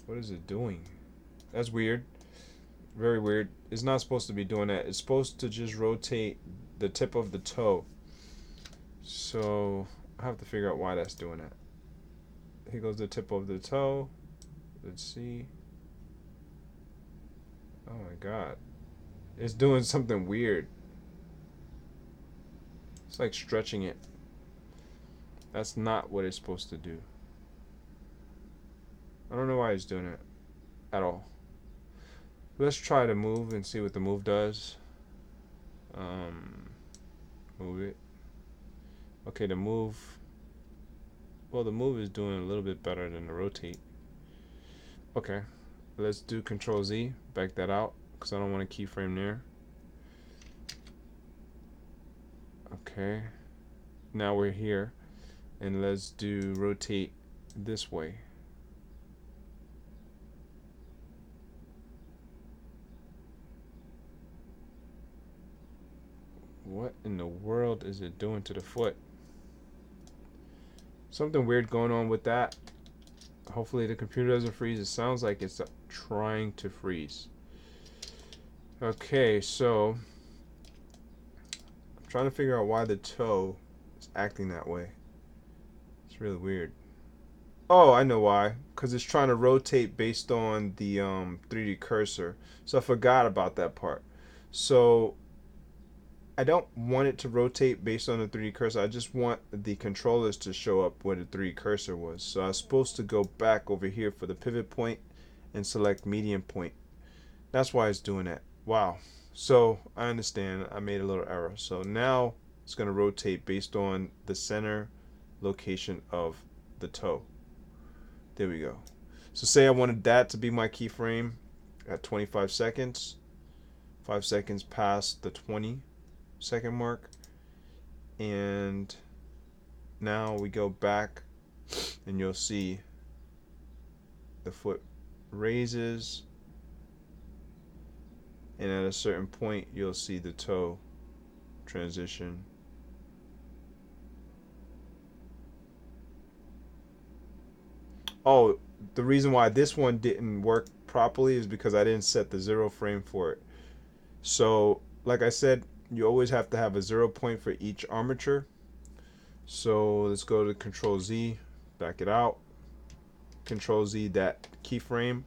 Speaker 1: What is it doing? That's weird. Very weird. It's not supposed to be doing that. It's supposed to just rotate the tip of the toe. So I have to figure out why that's doing that. Here goes the tip of the toe. Let's see. Oh my god. It's doing something weird. It's like stretching it. That's not what it's supposed to do. I don't know why it's doing it at all. Let's try to move and see what the move does. Move it. Okay, the move. Well, the move is doing a little bit better than the rotate. Okay, let's do Control Z. Back that out because I don't want a keyframe there. Okay, now we're here, and let's do rotate this way. What in the world is it doing to the foot? Something weird going on with that. Hopefully the computer doesn't freeze. It sounds like it's trying to freeze. Okay, so I'm trying to figure out why the toe is acting that way. It's really weird. Oh, I know why. Because it's trying to rotate based on the 3D cursor. So I forgot about that part. So I don't want it to rotate based on the 3D cursor. I just want the controllers to show up where the 3D cursor was. So I was supposed to go back over here for the pivot point and select median point. That's why it's doing that. Wow. So I understand. I made a little error. So now it's going to rotate based on the center location of the toe. There we go. So say I wanted that to be my keyframe at 25 seconds. 5 seconds past the 20-second mark, and now we go back and you'll see the foot raises, and at a certain point you'll see the toe transition. Oh, the reason why this one didn't work properly is because I didn't set the 0 frame for it. So like I said, you always have to have a 0 point for each armature. So let's go to Control Z, back it out, Control Z that keyframe.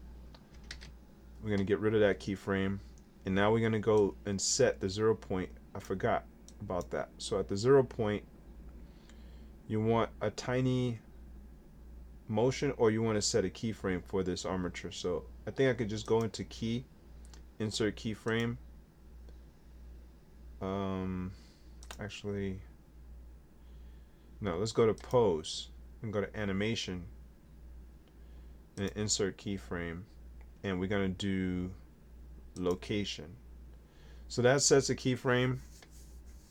Speaker 1: We're going to get rid of that keyframe, and now we're going to go and set the 0 point. I forgot about that. So at the 0 point, you want a tiny motion, or you want to set a keyframe for this armature. So I think I could just go into key, insert keyframe. Actually, no, let's go to pose and go to animation and insert keyframe, and we're going to do location. So that sets a keyframe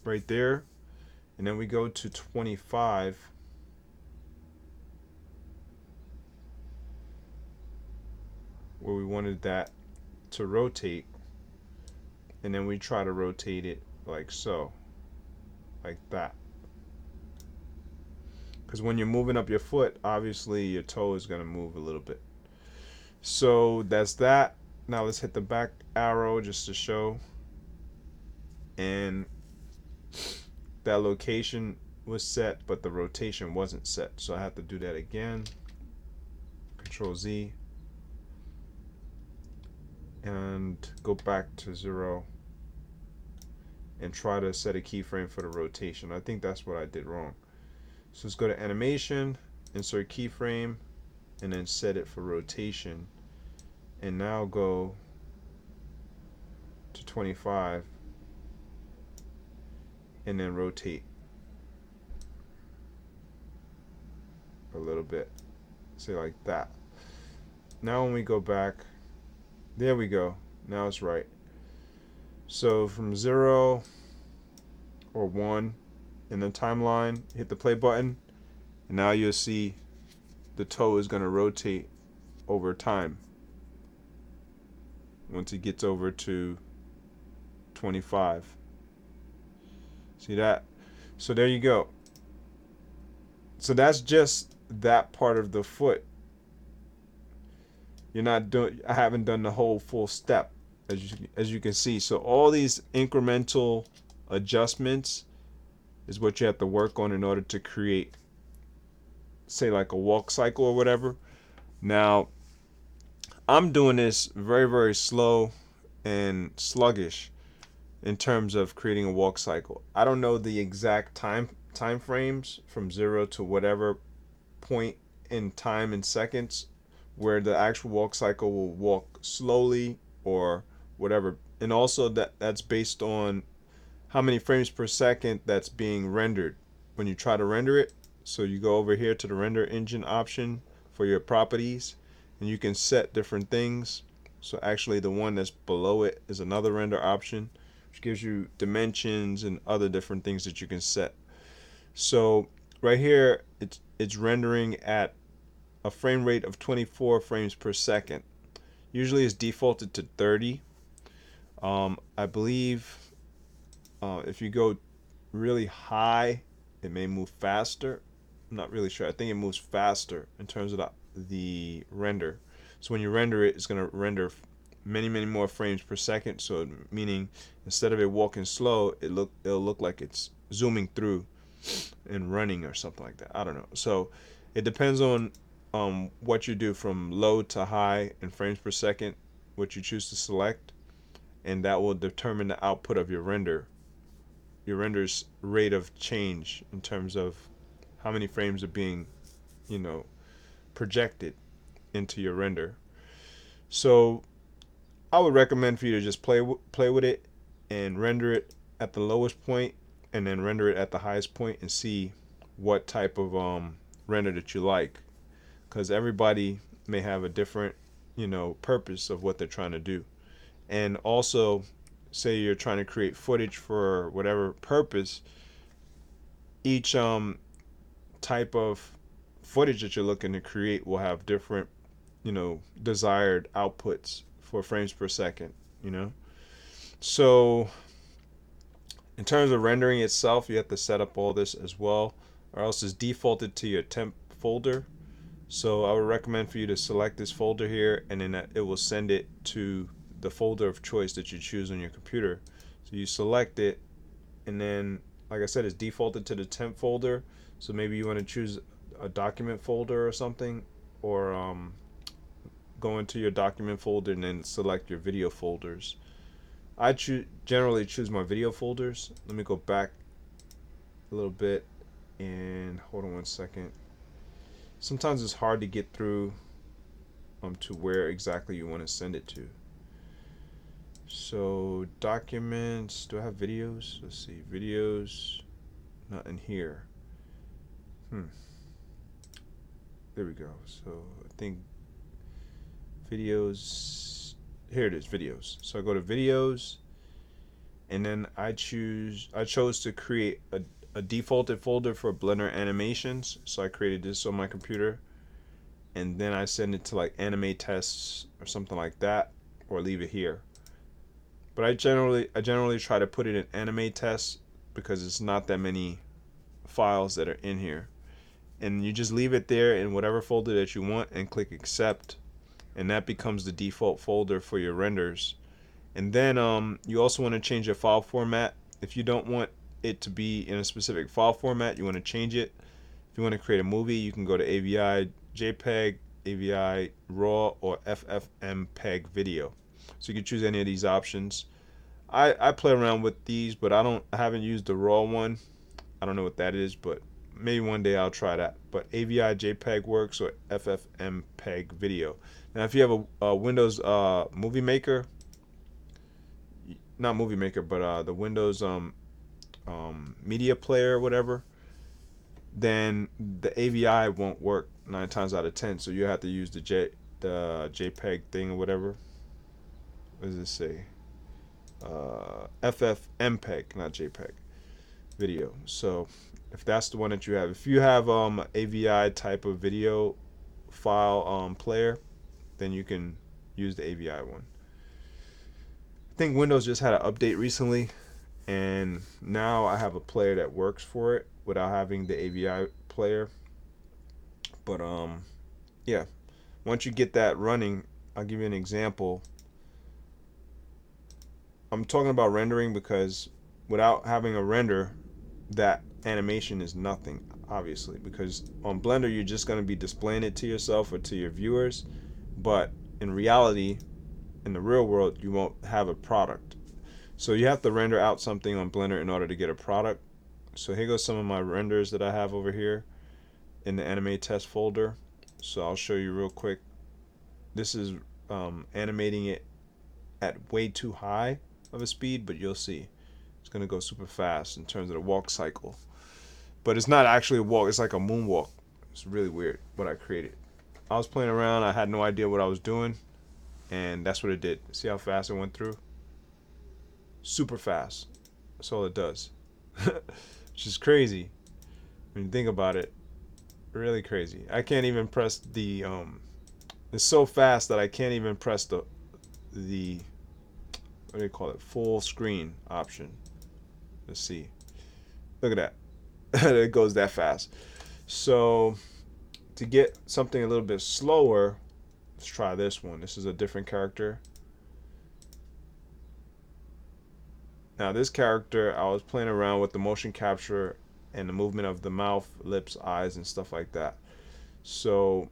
Speaker 1: right there, and then we go to 25, where we wanted that to rotate, and then we try to rotate it like so, like that, because when you're moving up your foot, obviously your toe is going to move a little bit. So that's that. Now let's hit the back arrow just to show, and that location was set, but the rotation wasn't set, so I have to do that again. Control Z and go back to 0 and try to set a keyframe for the rotation. I think that's what I did wrong. So let's go to animation, insert keyframe, and then set it for rotation, and now go to 25 and then rotate a little bit, say like that. Now when we go back, there we go, now it's right. So from 0 or 1 in the timeline, hit the play button, and now you'll see the toe is going to rotate over time once it gets over to 25. See that? So there you go. So that's just that part of the foot. You're not doing, I haven't done the whole full step, as you can see. So all these incremental adjustments is what you have to work on in order to create, say, like a walk cycle or whatever. Now I'm doing this very, very slow and sluggish in terms of creating a walk cycle. I don't know the exact time frames from 0 to whatever point in time in seconds where the actual walk cycle will walk slowly or whatever. And also that's based on how many frames per second that's being rendered when you try to render it. So you go over here to the render engine option for your properties, and you can set different things. So actually the one that's below it is another render option, which gives you dimensions and other different things that you can set. So right here it's rendering at a frame rate of 24 frames per second. Usually it's defaulted to 30. I believe if you go really high, it may move faster. I'm not really sure. I think it moves faster in terms of the render. So when you render it, it's going to render many, many more frames per second. So meaning instead of it walking slow, it'll look like it's zooming through and running or something like that. I don't know. So it depends on what you do from low to high in frames per second, what you choose to select, and that will determine the output of your render. Your render's rate of change in terms of how many frames are being, projected into your render. So I would recommend for you to just play with it and render it at the lowest point and then render it at the highest point and see what type of render that you like, because everybody may have a different purpose of what they're trying to do. And also say you're trying to create footage for whatever purpose, each type of footage that you're looking to create will have different, desired outputs for frames per second, So in terms of rendering itself, you have to set up all this as well, or else it's defaulted to your temp folder. So I would recommend for you to select this folder here, and then it will send it to the folder of choice that you choose on your computer. So you select it, and then, like I said, it's defaulted to the temp folder. So maybe you want to choose a document folder or something, or go into your document folder and then select your video folders. I generally choose my video folders. Let me go back a little bit and hold on one second. Sometimes it's hard to get through to where exactly you want to send it to. So documents, do I have videos? Let's see, videos, not in here. There we go. So I think videos, here it is, videos. So I go to videos, and then I chose to create a defaulted folder for Blender animations. So I created this on my computer, and then I send it to like anime tests or something like that, or leave it here. But I generally try to put it in anime tests because it's not that many files that are in here. And you just leave it there in whatever folder that you want and click accept, and that becomes the default folder for your renders. And then you also want to change your file format. If you don't want it to be in a specific file format, you want to change it. If you want to create a movie, you can go to AVI JPEG, AVI RAW, or FFmpeg video. So you can choose any of these options. I play around with these, but I haven't used the RAW one. I don't know what that is, but maybe one day I'll try that. But AVI JPEG works, or FFmpeg video. Now if you have a Windows Movie Maker, not Movie Maker, but the Windows Media Player or whatever, then the AVI won't work 9 times out of 10. So you have to use the JPEG thing or whatever. What does it say? FFmpeg, not JPEG video. So if that's the one that you have, if you have AVI type of video file player, then you can use the AVI one. I think Windows just had an update recently, and now I have a player that works for it without having the AVI player. But yeah, once you get that running, I'll give you an example. I'm talking about rendering because without having a render, that animation is nothing, obviously, because on Blender you're just going to be displaying it to yourself or to your viewers, but in reality, in the real world, you won't have a product. So you have to render out something on Blender in order to get a product. So here goes some of my renders that I have over here in the anime test folder. So I'll show you real quick. This is animating it at way too high of a speed, but you'll see it's gonna go super fast in terms of the walk cycle. But it's not actually a walk, it's like a moonwalk. It's really weird what I created. I was playing around, I had no idea what I was doing, and that's what it did. See how fast it went through? Super fast. That's all it does. Which is crazy when you think about it. Really crazy. I can't even press the it's so fast that I can't even press the what do you call it, full screen option. Let's see, look at that. It goes that fast. So to get something a little bit slower, let's try this one. This is a different character. Now this character, I was playing around with the motion capture and the movement of the mouth, lips, eyes, and stuff like that. So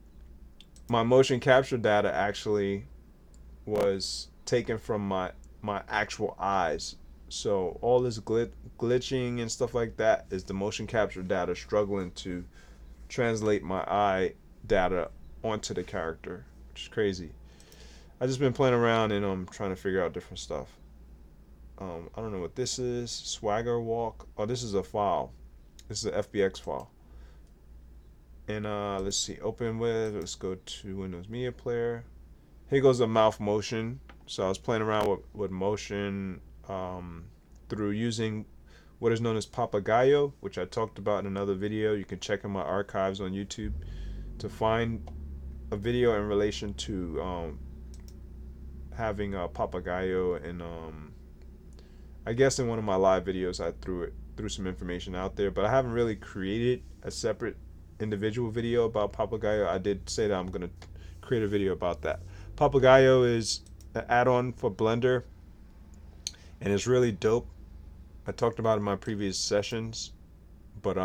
Speaker 1: my motion capture data actually was taken from my actual eyes. So all this glitching and stuff like that is the motion capture data struggling to translate my eye data onto the character, which is crazy. I've just been playing around and I'm trying to figure out different stuff. I don't know what this is. Swagger walk. Oh, this is a file. This is an FBX file. And let's see, open with, let's go to Windows Media Player. Here goes the mouth motion. So I was playing around with motion through using what is known as Papagayo, which I talked about in another video. You can check in my archives on YouTube to find a video in relation to having a Papagayo, and I guess in one of my live videos I threw some information out there, but I haven't really created a separate individual video about Papagayo. I did say that I'm gonna create a video about that. Papagayo is an add-on for Blender, and it's really dope. I talked about it in my previous sessions, but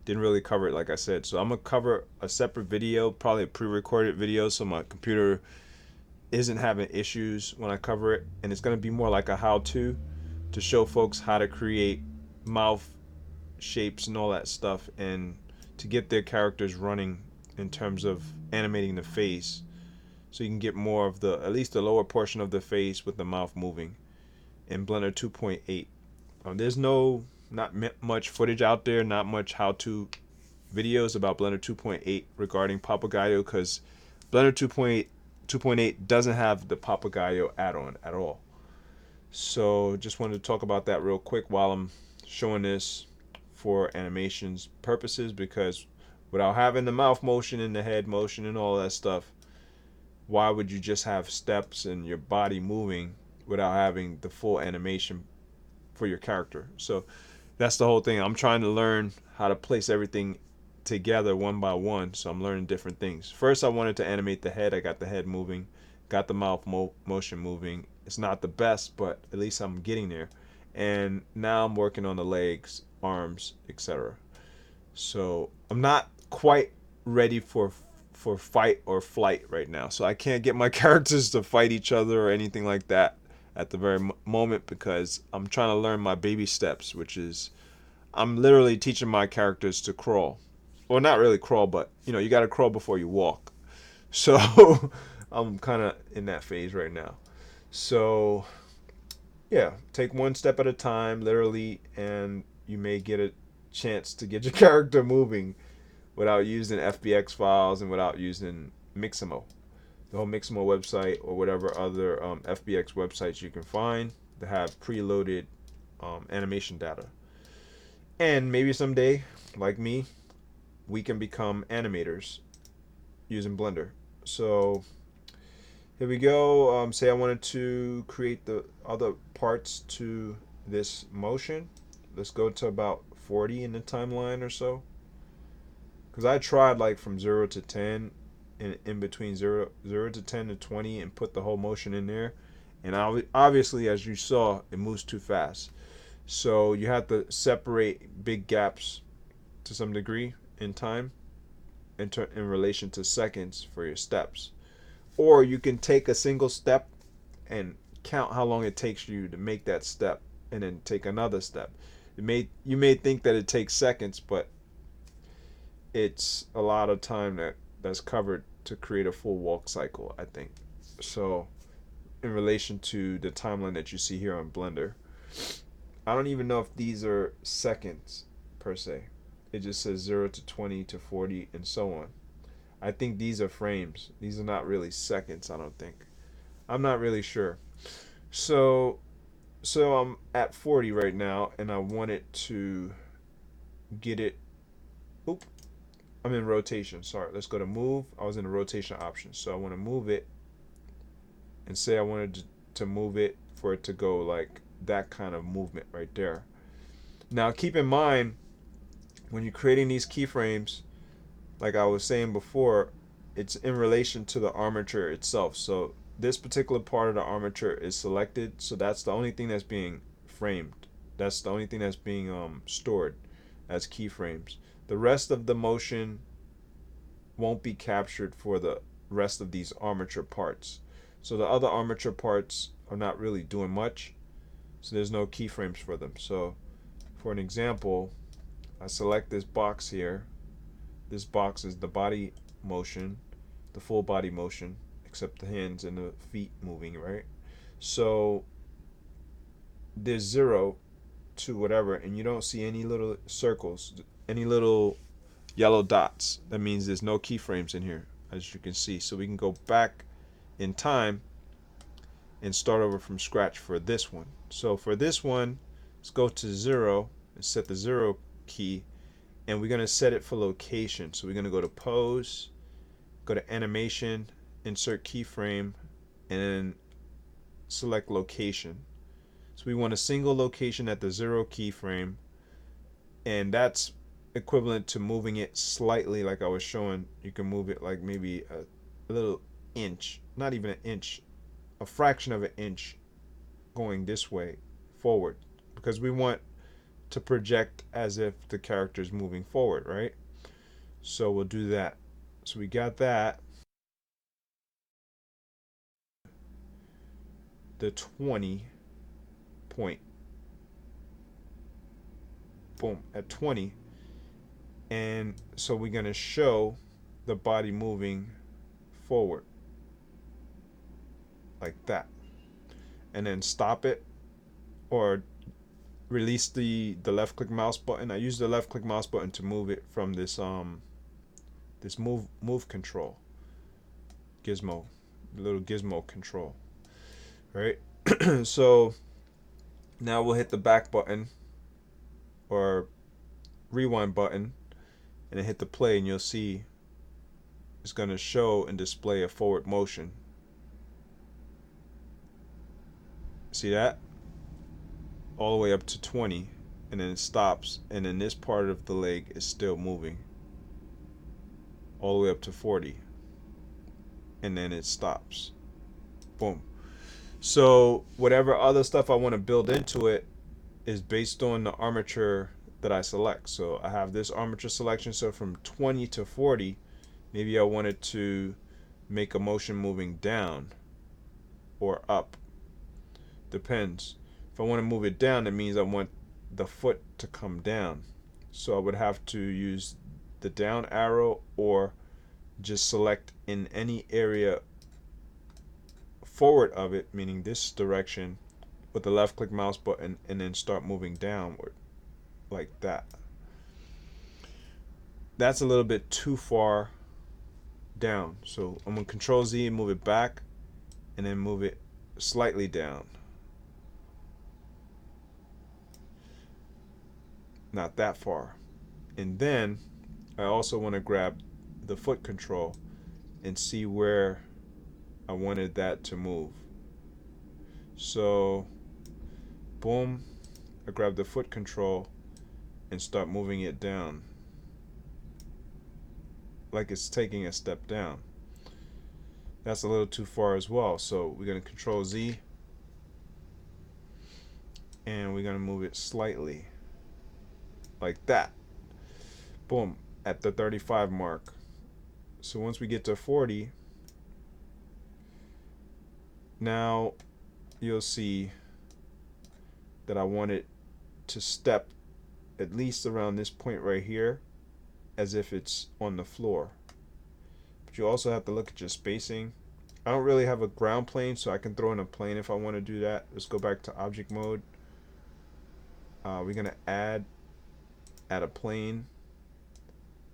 Speaker 1: didn't really cover it like I said. So I'm gonna cover a separate video, probably a pre-recorded video, so my computer isn't having issues when I cover it, and it's gonna be more like a how-to to show folks how to create mouth shapes and all that stuff, and to get their characters running in terms of animating the face, so you can get more of the, at least the lower portion of the face with the mouth moving in Blender 2.8. There's not much footage out there, not much how-to videos about Blender 2.8 regarding Papagayo, because Blender 2.8 doesn't have the Papagayo add-on at all. So just wanted to talk about that real quick while I'm showing this for animations purposes, because without having the mouth motion and the head motion and all that stuff, why would you just have steps and your body moving without having the full animation for your character? So that's the whole thing. I'm trying to learn how to place everything together one by one, so I'm learning different things. First I wanted to animate the head. I got the head moving, got the mouth motion moving. It's not the best, but at least I'm getting there. And now I'm working on the legs, arms, etc. So I'm not quite ready for fight or flight right now, so I can't get my characters to fight each other or anything like that at the very moment, because I'm trying to learn my baby steps, which is I'm literally teaching my characters to crawl. Well, not really crawl, but you got to crawl before you walk. So I'm kind of in that phase right now. So yeah, take one step at a time, literally, and you may get a chance to get your character moving without using FBX files and without using Mixamo. The whole Mixamo website or whatever other FBX websites you can find that have preloaded animation data. And maybe someday, like me, we can become animators using Blender. So here we go. Say I wanted to create the other parts to this motion. Let's go to about 40 in the timeline or so, because I tried like from 0 to 10 and in between 0 to 10 to 20 and put the whole motion in there, and obviously, as you saw, it moves too fast. So you have to separate big gaps to some degree in time in relation to seconds for your steps. Or you can take a single step and count how long it takes you to make that step, and then take another step. You may think that it takes seconds, but it's a lot of time that's covered to create a full walk cycle, I think. So in relation to the timeline that you see here on Blender, I don't even know if these are seconds per se. It just says 0 to 20 to 40 and so on. I think these are frames. These are not really seconds, I don't think. I'm not really sure. So I'm at 40 right now, and I wanted to get it. Oop. I'm in rotation. Sorry. Let's go to move. I was in the rotation option. So I want to move it, and say I wanted to move it for it to go like that kind of movement right there. Now keep in mind, when you're creating these keyframes, like I was saying before, it's in relation to the armature itself. So this particular part of the armature is selected, so that's the only thing that's being framed. That's the only thing that's being stored as keyframes. The rest of the motion won't be captured for the rest of these armature parts. So the other armature parts are not really doing much, so there's no keyframes for them. So for an example, I select this box here. This box is the body motion, the full body motion, except the hands and the feet moving, right? So there's 0 to whatever, and you don't see any little circles, any little yellow dots. That means there's no keyframes in here, as you can see. So we can go back in time and start over from scratch for this one. So for this one, let's go to 0 and set the 0 key, and we're going to set it for location. So we're going to go to pose, go to animation, insert keyframe, and then select location. So we want a single location at the 0 keyframe, and that's equivalent to moving it slightly, like I was showing. You can move it like maybe a little inch, not even an inch, a fraction of an inch going this way forward, because we want to project as if the character is moving forward, right? So we'll do that. So we got that. The 20 point. Boom, at 20. And so we're going to show the body moving forward like that, and then stop it or release the left click mouse button. I use the left click mouse button to move it from this this move control gizmo, little gizmo control, right? So now we'll hit the back button or rewind button and then hit the play, and you'll see it's going to show and display a forward motion. See that? All the way up to 20, and then it stops, and then this part of the leg is still moving all the way up to 40, and then it stops. Boom. So whatever other stuff I want to build into it is based on the armature that I select. So I have this armature selection. So from 20 to 40, maybe I wanted to make a motion moving down or up. Depends. If I want to move it down, that means I want the foot to come down. So I would have to use the down arrow or just select in any area forward of it, meaning this direction, with the left click mouse button, and then start moving downward like that. That's a little bit too far down. So I'm going to Control Z and move it back, and then move it slightly down. Not that far. And then I also want to grab the foot control and see where I wanted that to move. So boom, I grab the foot control and start moving it down like it's taking a step down. That's a little too far as well. So we're going to Control Z and we're going to move it slightly like that. Boom, at the 35 mark. So once we get to 40, now you'll see that I want it to step at least around this point right here as if it's on the floor. But you also have to look at your spacing. I don't really have a ground plane, so I can throw in a plane if I want to do that. Let's go back to object mode. We're going to add a plane,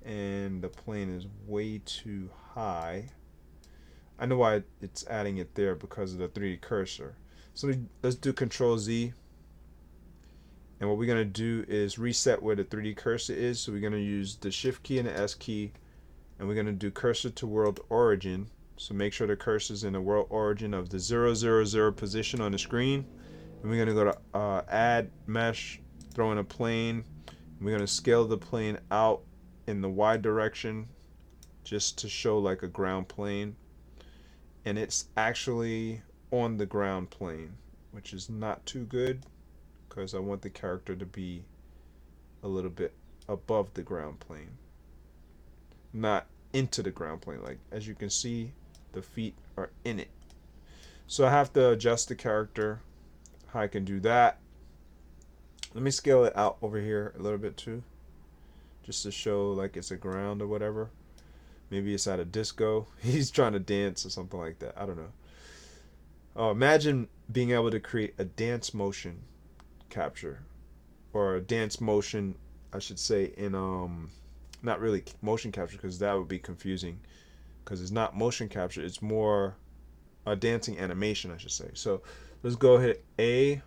Speaker 1: and the plane is way too high. I know why it's adding it there, because of the 3D cursor. So let's do Control Z, and what we're going to do is reset where the 3D cursor is. So we're going to use the Shift key and the S key, and we're going to do cursor to world origin. So make sure the cursor is in the world origin of the 000 position on the screen. And we're going to go to add mesh, throw in a plane. We're going to scale the plane out in the Y direction just to show like a ground plane. And it's actually on the ground plane, which is not too good, because I want the character to be a little bit above the ground plane, not into the ground plane. Like, as you can see, the feet are in it. So I have to adjust the character, how I can do that. Let me scale it out over here a little bit too, just to show like it's a ground or whatever. Maybe it's at a disco. He's trying to dance or something like that. I don't know. Oh, imagine being able to create a dance motion capture, or a dance motion, I should say, in not really motion capture, because that would be confusing, because it's not motion capture, it's more dancing animation, I should say. So let's go ahead,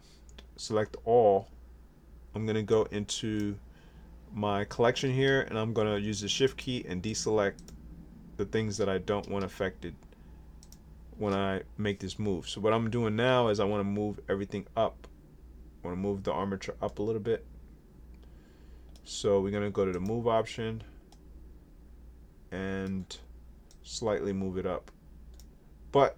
Speaker 1: select all. I'm gonna go into my collection here, and I'm gonna use the shift key and deselect the things that I don't want affected when I make this move. So what I'm doing now is I want to move everything up. I want to move the armature up a little bit. So we're gonna go to the move option and slightly move it up. But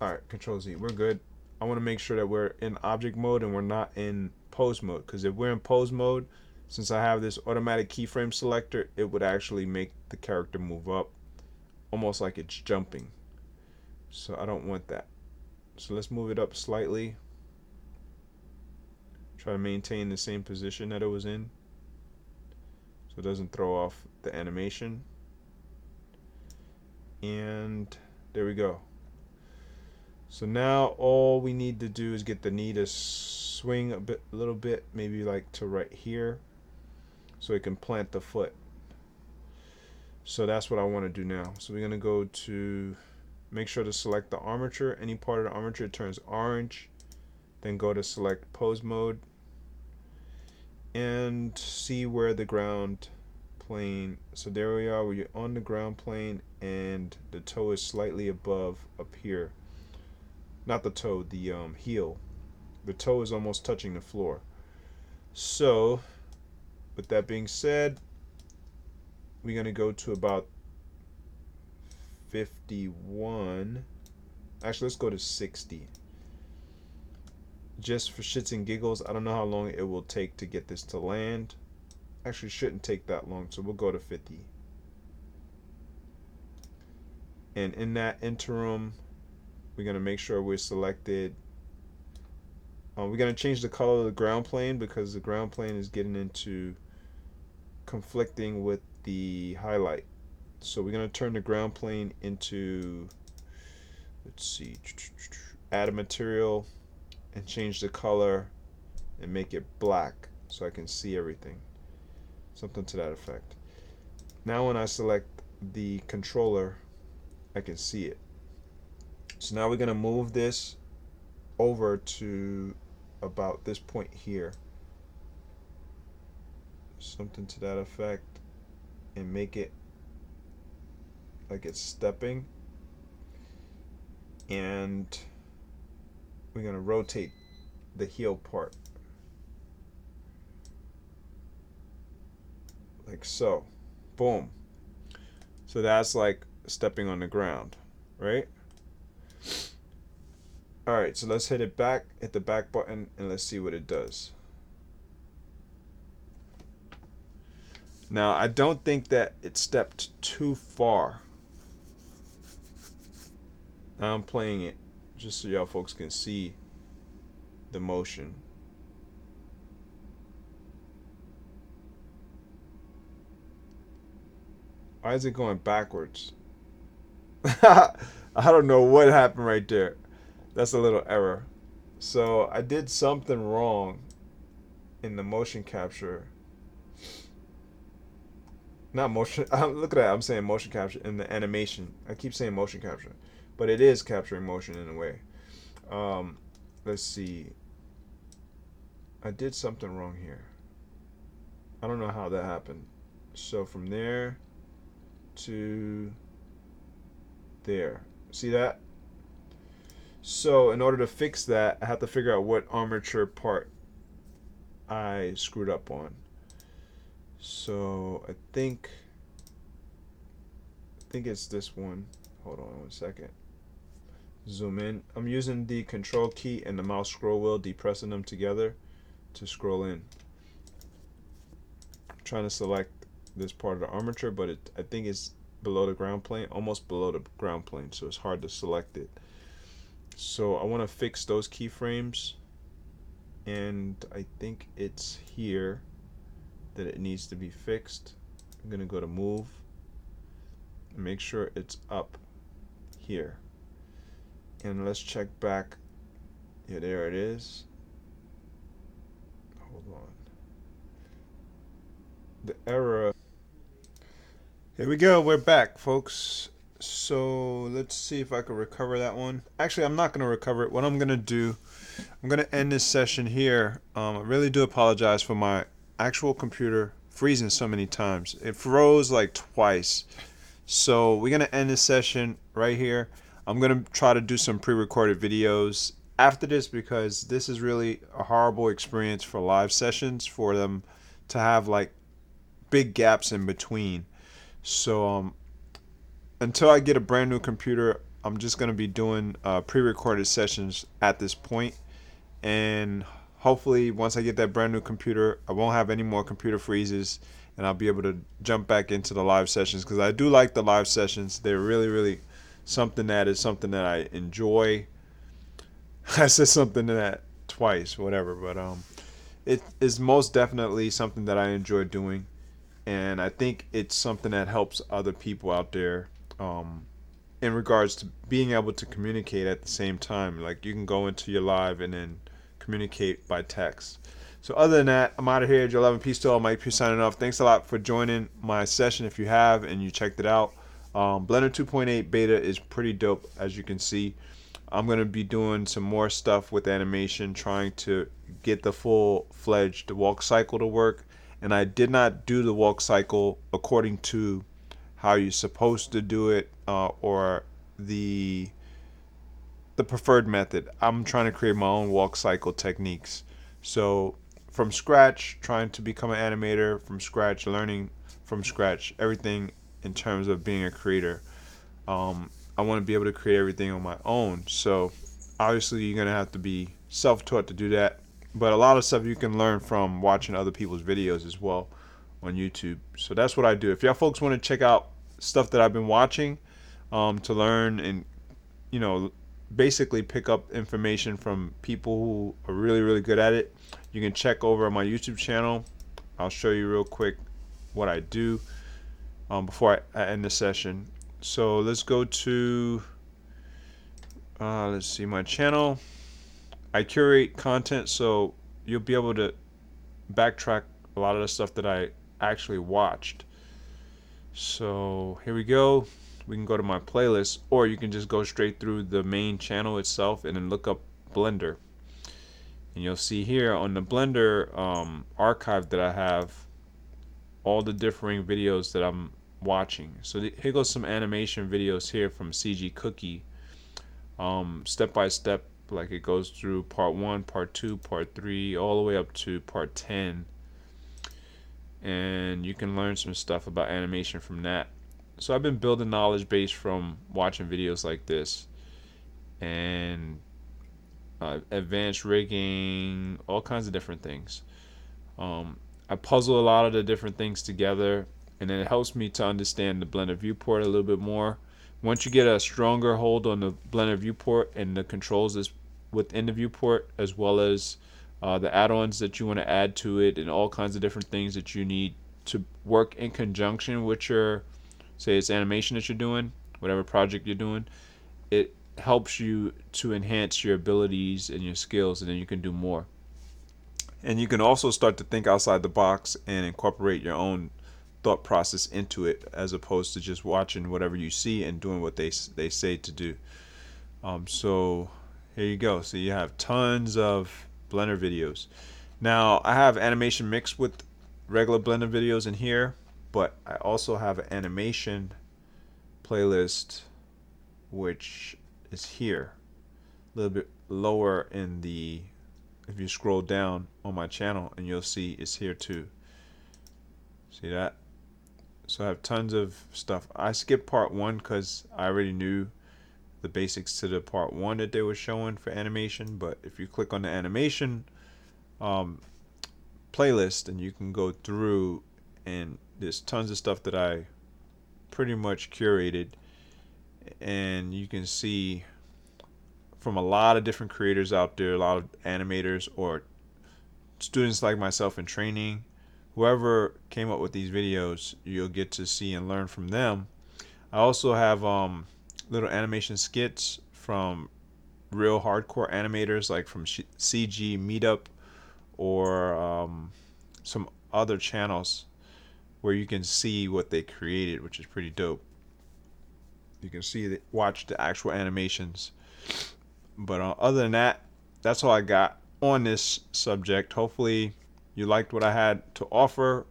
Speaker 1: all right, Control Z, we're good. I want to make sure that we're in object mode and we're not in pose mode, because if we're in pose mode, since I have this automatic keyframe selector, it would actually make the character move up almost like it's jumping. So I don't want that. So let's move it up slightly. Try to maintain the same position that it was in so it doesn't throw off the animation. And there we go. So now all we need to do is get the knee to swing a little bit, maybe like to right here, so it can plant the foot. So that's what I want to do now. So we're going to go to make sure to select the armature. Any part of the armature turns orange. Then go to select pose mode and see where the ground plane. So there we are. We're on the ground plane and the toe is slightly above up here. Not the toe, the heel. The toe is almost touching the floor. So with that being said, we're going to go to about 51. Actually, let's go to 60. Just for shits and giggles, I don't know how long it will take to get this to land. Actually, shouldn't take that long, so we'll go to 50. And in that interim, we're going to make sure we're selected. We're going to change the color of the ground plane because the ground plane is getting into conflicting with the highlight. So we're going to turn the ground plane into, let's see, add a material and change the color and make it black so I can see everything. Something to that effect. Now when I select the controller, I can see it. So now we're going to move this over to about this point here. Something to that effect, and make it like it's stepping. And we're going to rotate the heel part. Like so. Boom. So that's like stepping on the ground, right? Alright, so let's hit it back, hit the back button, and let's see what it does. Now, I don't think that it stepped too far. Now I'm playing it just so y'all folks can see the motion. Why is it going backwards? I don't know what happened right there. That's a little error. So I did something wrong in the motion capture. Not motion. Look at that. I'm saying motion capture in the animation. I keep saying motion capture, but it is capturing motion in a way. Let's see. I did something wrong here. I don't know how that happened. So from there to there. See that? So in order to fix that, I have to figure out what armature part I screwed up on. So I think it's this one. Hold on 1 second. Zoom in. I'm using the control key and the mouse scroll wheel, depressing them together to scroll in. I'm trying to select this part of the armature, but I think it's below the ground plane, almost below the ground plane, so it's hard to select it. So I want to fix those keyframes, and I think it's here that it needs to be fixed. I'm gonna go to move and make sure it's up here, and let's check back. Yeah, there it is. Hold on. The error. Here we go, we're back, folks. So let's see if I can recover that one. Actually, I'm not going to recover it. What I'm going to do, I'm going to end this session here. I really do apologize for my actual computer freezing so many times. It froze like twice. So we're going to end this session right here. I'm going to try to do some pre-recorded videos after this because this is really a horrible experience for live sessions, for them to have like big gaps in between. So until I get a brand new computer, I'm just going to be doing pre-recorded sessions at this point. And hopefully once I get that brand new computer, I won't have any more computer freezes, and I'll be able to jump back into the live sessions, because I do like the live sessions. They're really something that I enjoy. I said something to that twice, whatever, but it is most definitely something that I enjoy doing, and I think it's something that helps other people out there, in regards to being able to communicate at the same time. Like, you can go into your live and then communicate by text. So other than that, I'm out of here. Joe 11, peace to all. Mike Pugh signing off. Thanks a lot for joining my session. If you have and you checked it out, Blender 2.8 beta is pretty dope, as you can see. I'm going to be doing some more stuff with animation, trying to get the full-fledged walk cycle to work. And I did not do the walk cycle according to how you're supposed to do it, or the preferred method. I'm trying to create my own walk cycle techniques. So from scratch, trying to become an animator from scratch, learning from scratch, everything in terms of being a creator. I want to be able to create everything on my own. So obviously you're going to have to be self-taught to do that. But a lot of stuff you can learn from watching other people's videos as well on YouTube. So that's what I do. If y'all folks want to check out stuff that I've been watching, to learn and, you know, basically pick up information from people who are really good at it, you can check over on my YouTube channel. I'll show you real quick what I do before I end the session. So let's go to let's see, my channel. I curate content, so you'll be able to backtrack a lot of the stuff that I actually watched. So here we go. We can go to my playlist, or you can just go straight through the main channel itself and then look up Blender. And you'll see here on the Blender archive that I have all the differing videos that I'm watching. So here goes some animation videos here from CG Cookie, step by step, like it goes through part 1, part 2, part 3, all the way up to part 10. And you can learn some stuff about animation from that. So I've been building knowledge base from watching videos like this, and advanced rigging, all kinds of different things. I puzzle a lot of the different things together, and then it helps me to understand the Blender viewport a little bit more. Once you get a stronger hold on the Blender viewport and the controls is within the viewport, as well as the add-ons that you want to add to it, and all kinds of different things that you need to work in conjunction with your, say it's animation that you're doing, whatever project you're doing, it helps you to enhance your abilities and your skills, and then you can do more. And you can also start to think outside the box and incorporate your own thought process into it, as opposed to just watching whatever you see and doing what they say to do. So here you go. So you have tons of Blender videos. Now I have animation mixed with regular Blender videos in here, but I also have an animation playlist, which is here, a little bit lower in the, if you scroll down on my channel, and you'll see it's here too. See that? So I have tons of stuff. I skipped part 1 because I already knew the basics to the part 1 that they were showing for animation. But if you click on the animation playlist, and you can go through, and there's tons of stuff that I pretty much curated, and you can see from a lot of different creators out there, a lot of animators or students like myself in training. Whoever came up with these videos, you'll get to see and learn from them. I also have little animation skits from real hardcore animators, like from CG Meetup, or some other channels where you can see what they created, which is pretty dope. You can watch the actual animations. But other than that, that's all I got on this subject. Hopefully you liked what I had to offer.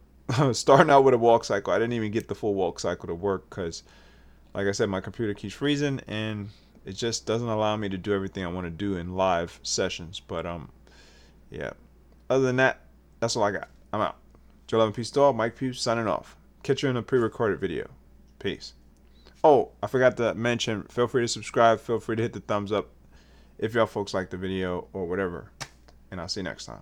Speaker 1: Starting out with a walk cycle, I didn't even get the full walk cycle to work because, like I said, my computer keeps freezing and it just doesn't allow me to do everything I want to do in live sessions. But yeah. Other than that, that's all I got. I'm out. Joe Love and Peace to all. Mike Pugh signing off. Catch you in a pre-recorded video. Peace. Oh, I forgot to mention, feel free to subscribe. Feel free to hit the thumbs up if y'all folks like the video or whatever. And I'll see you next time.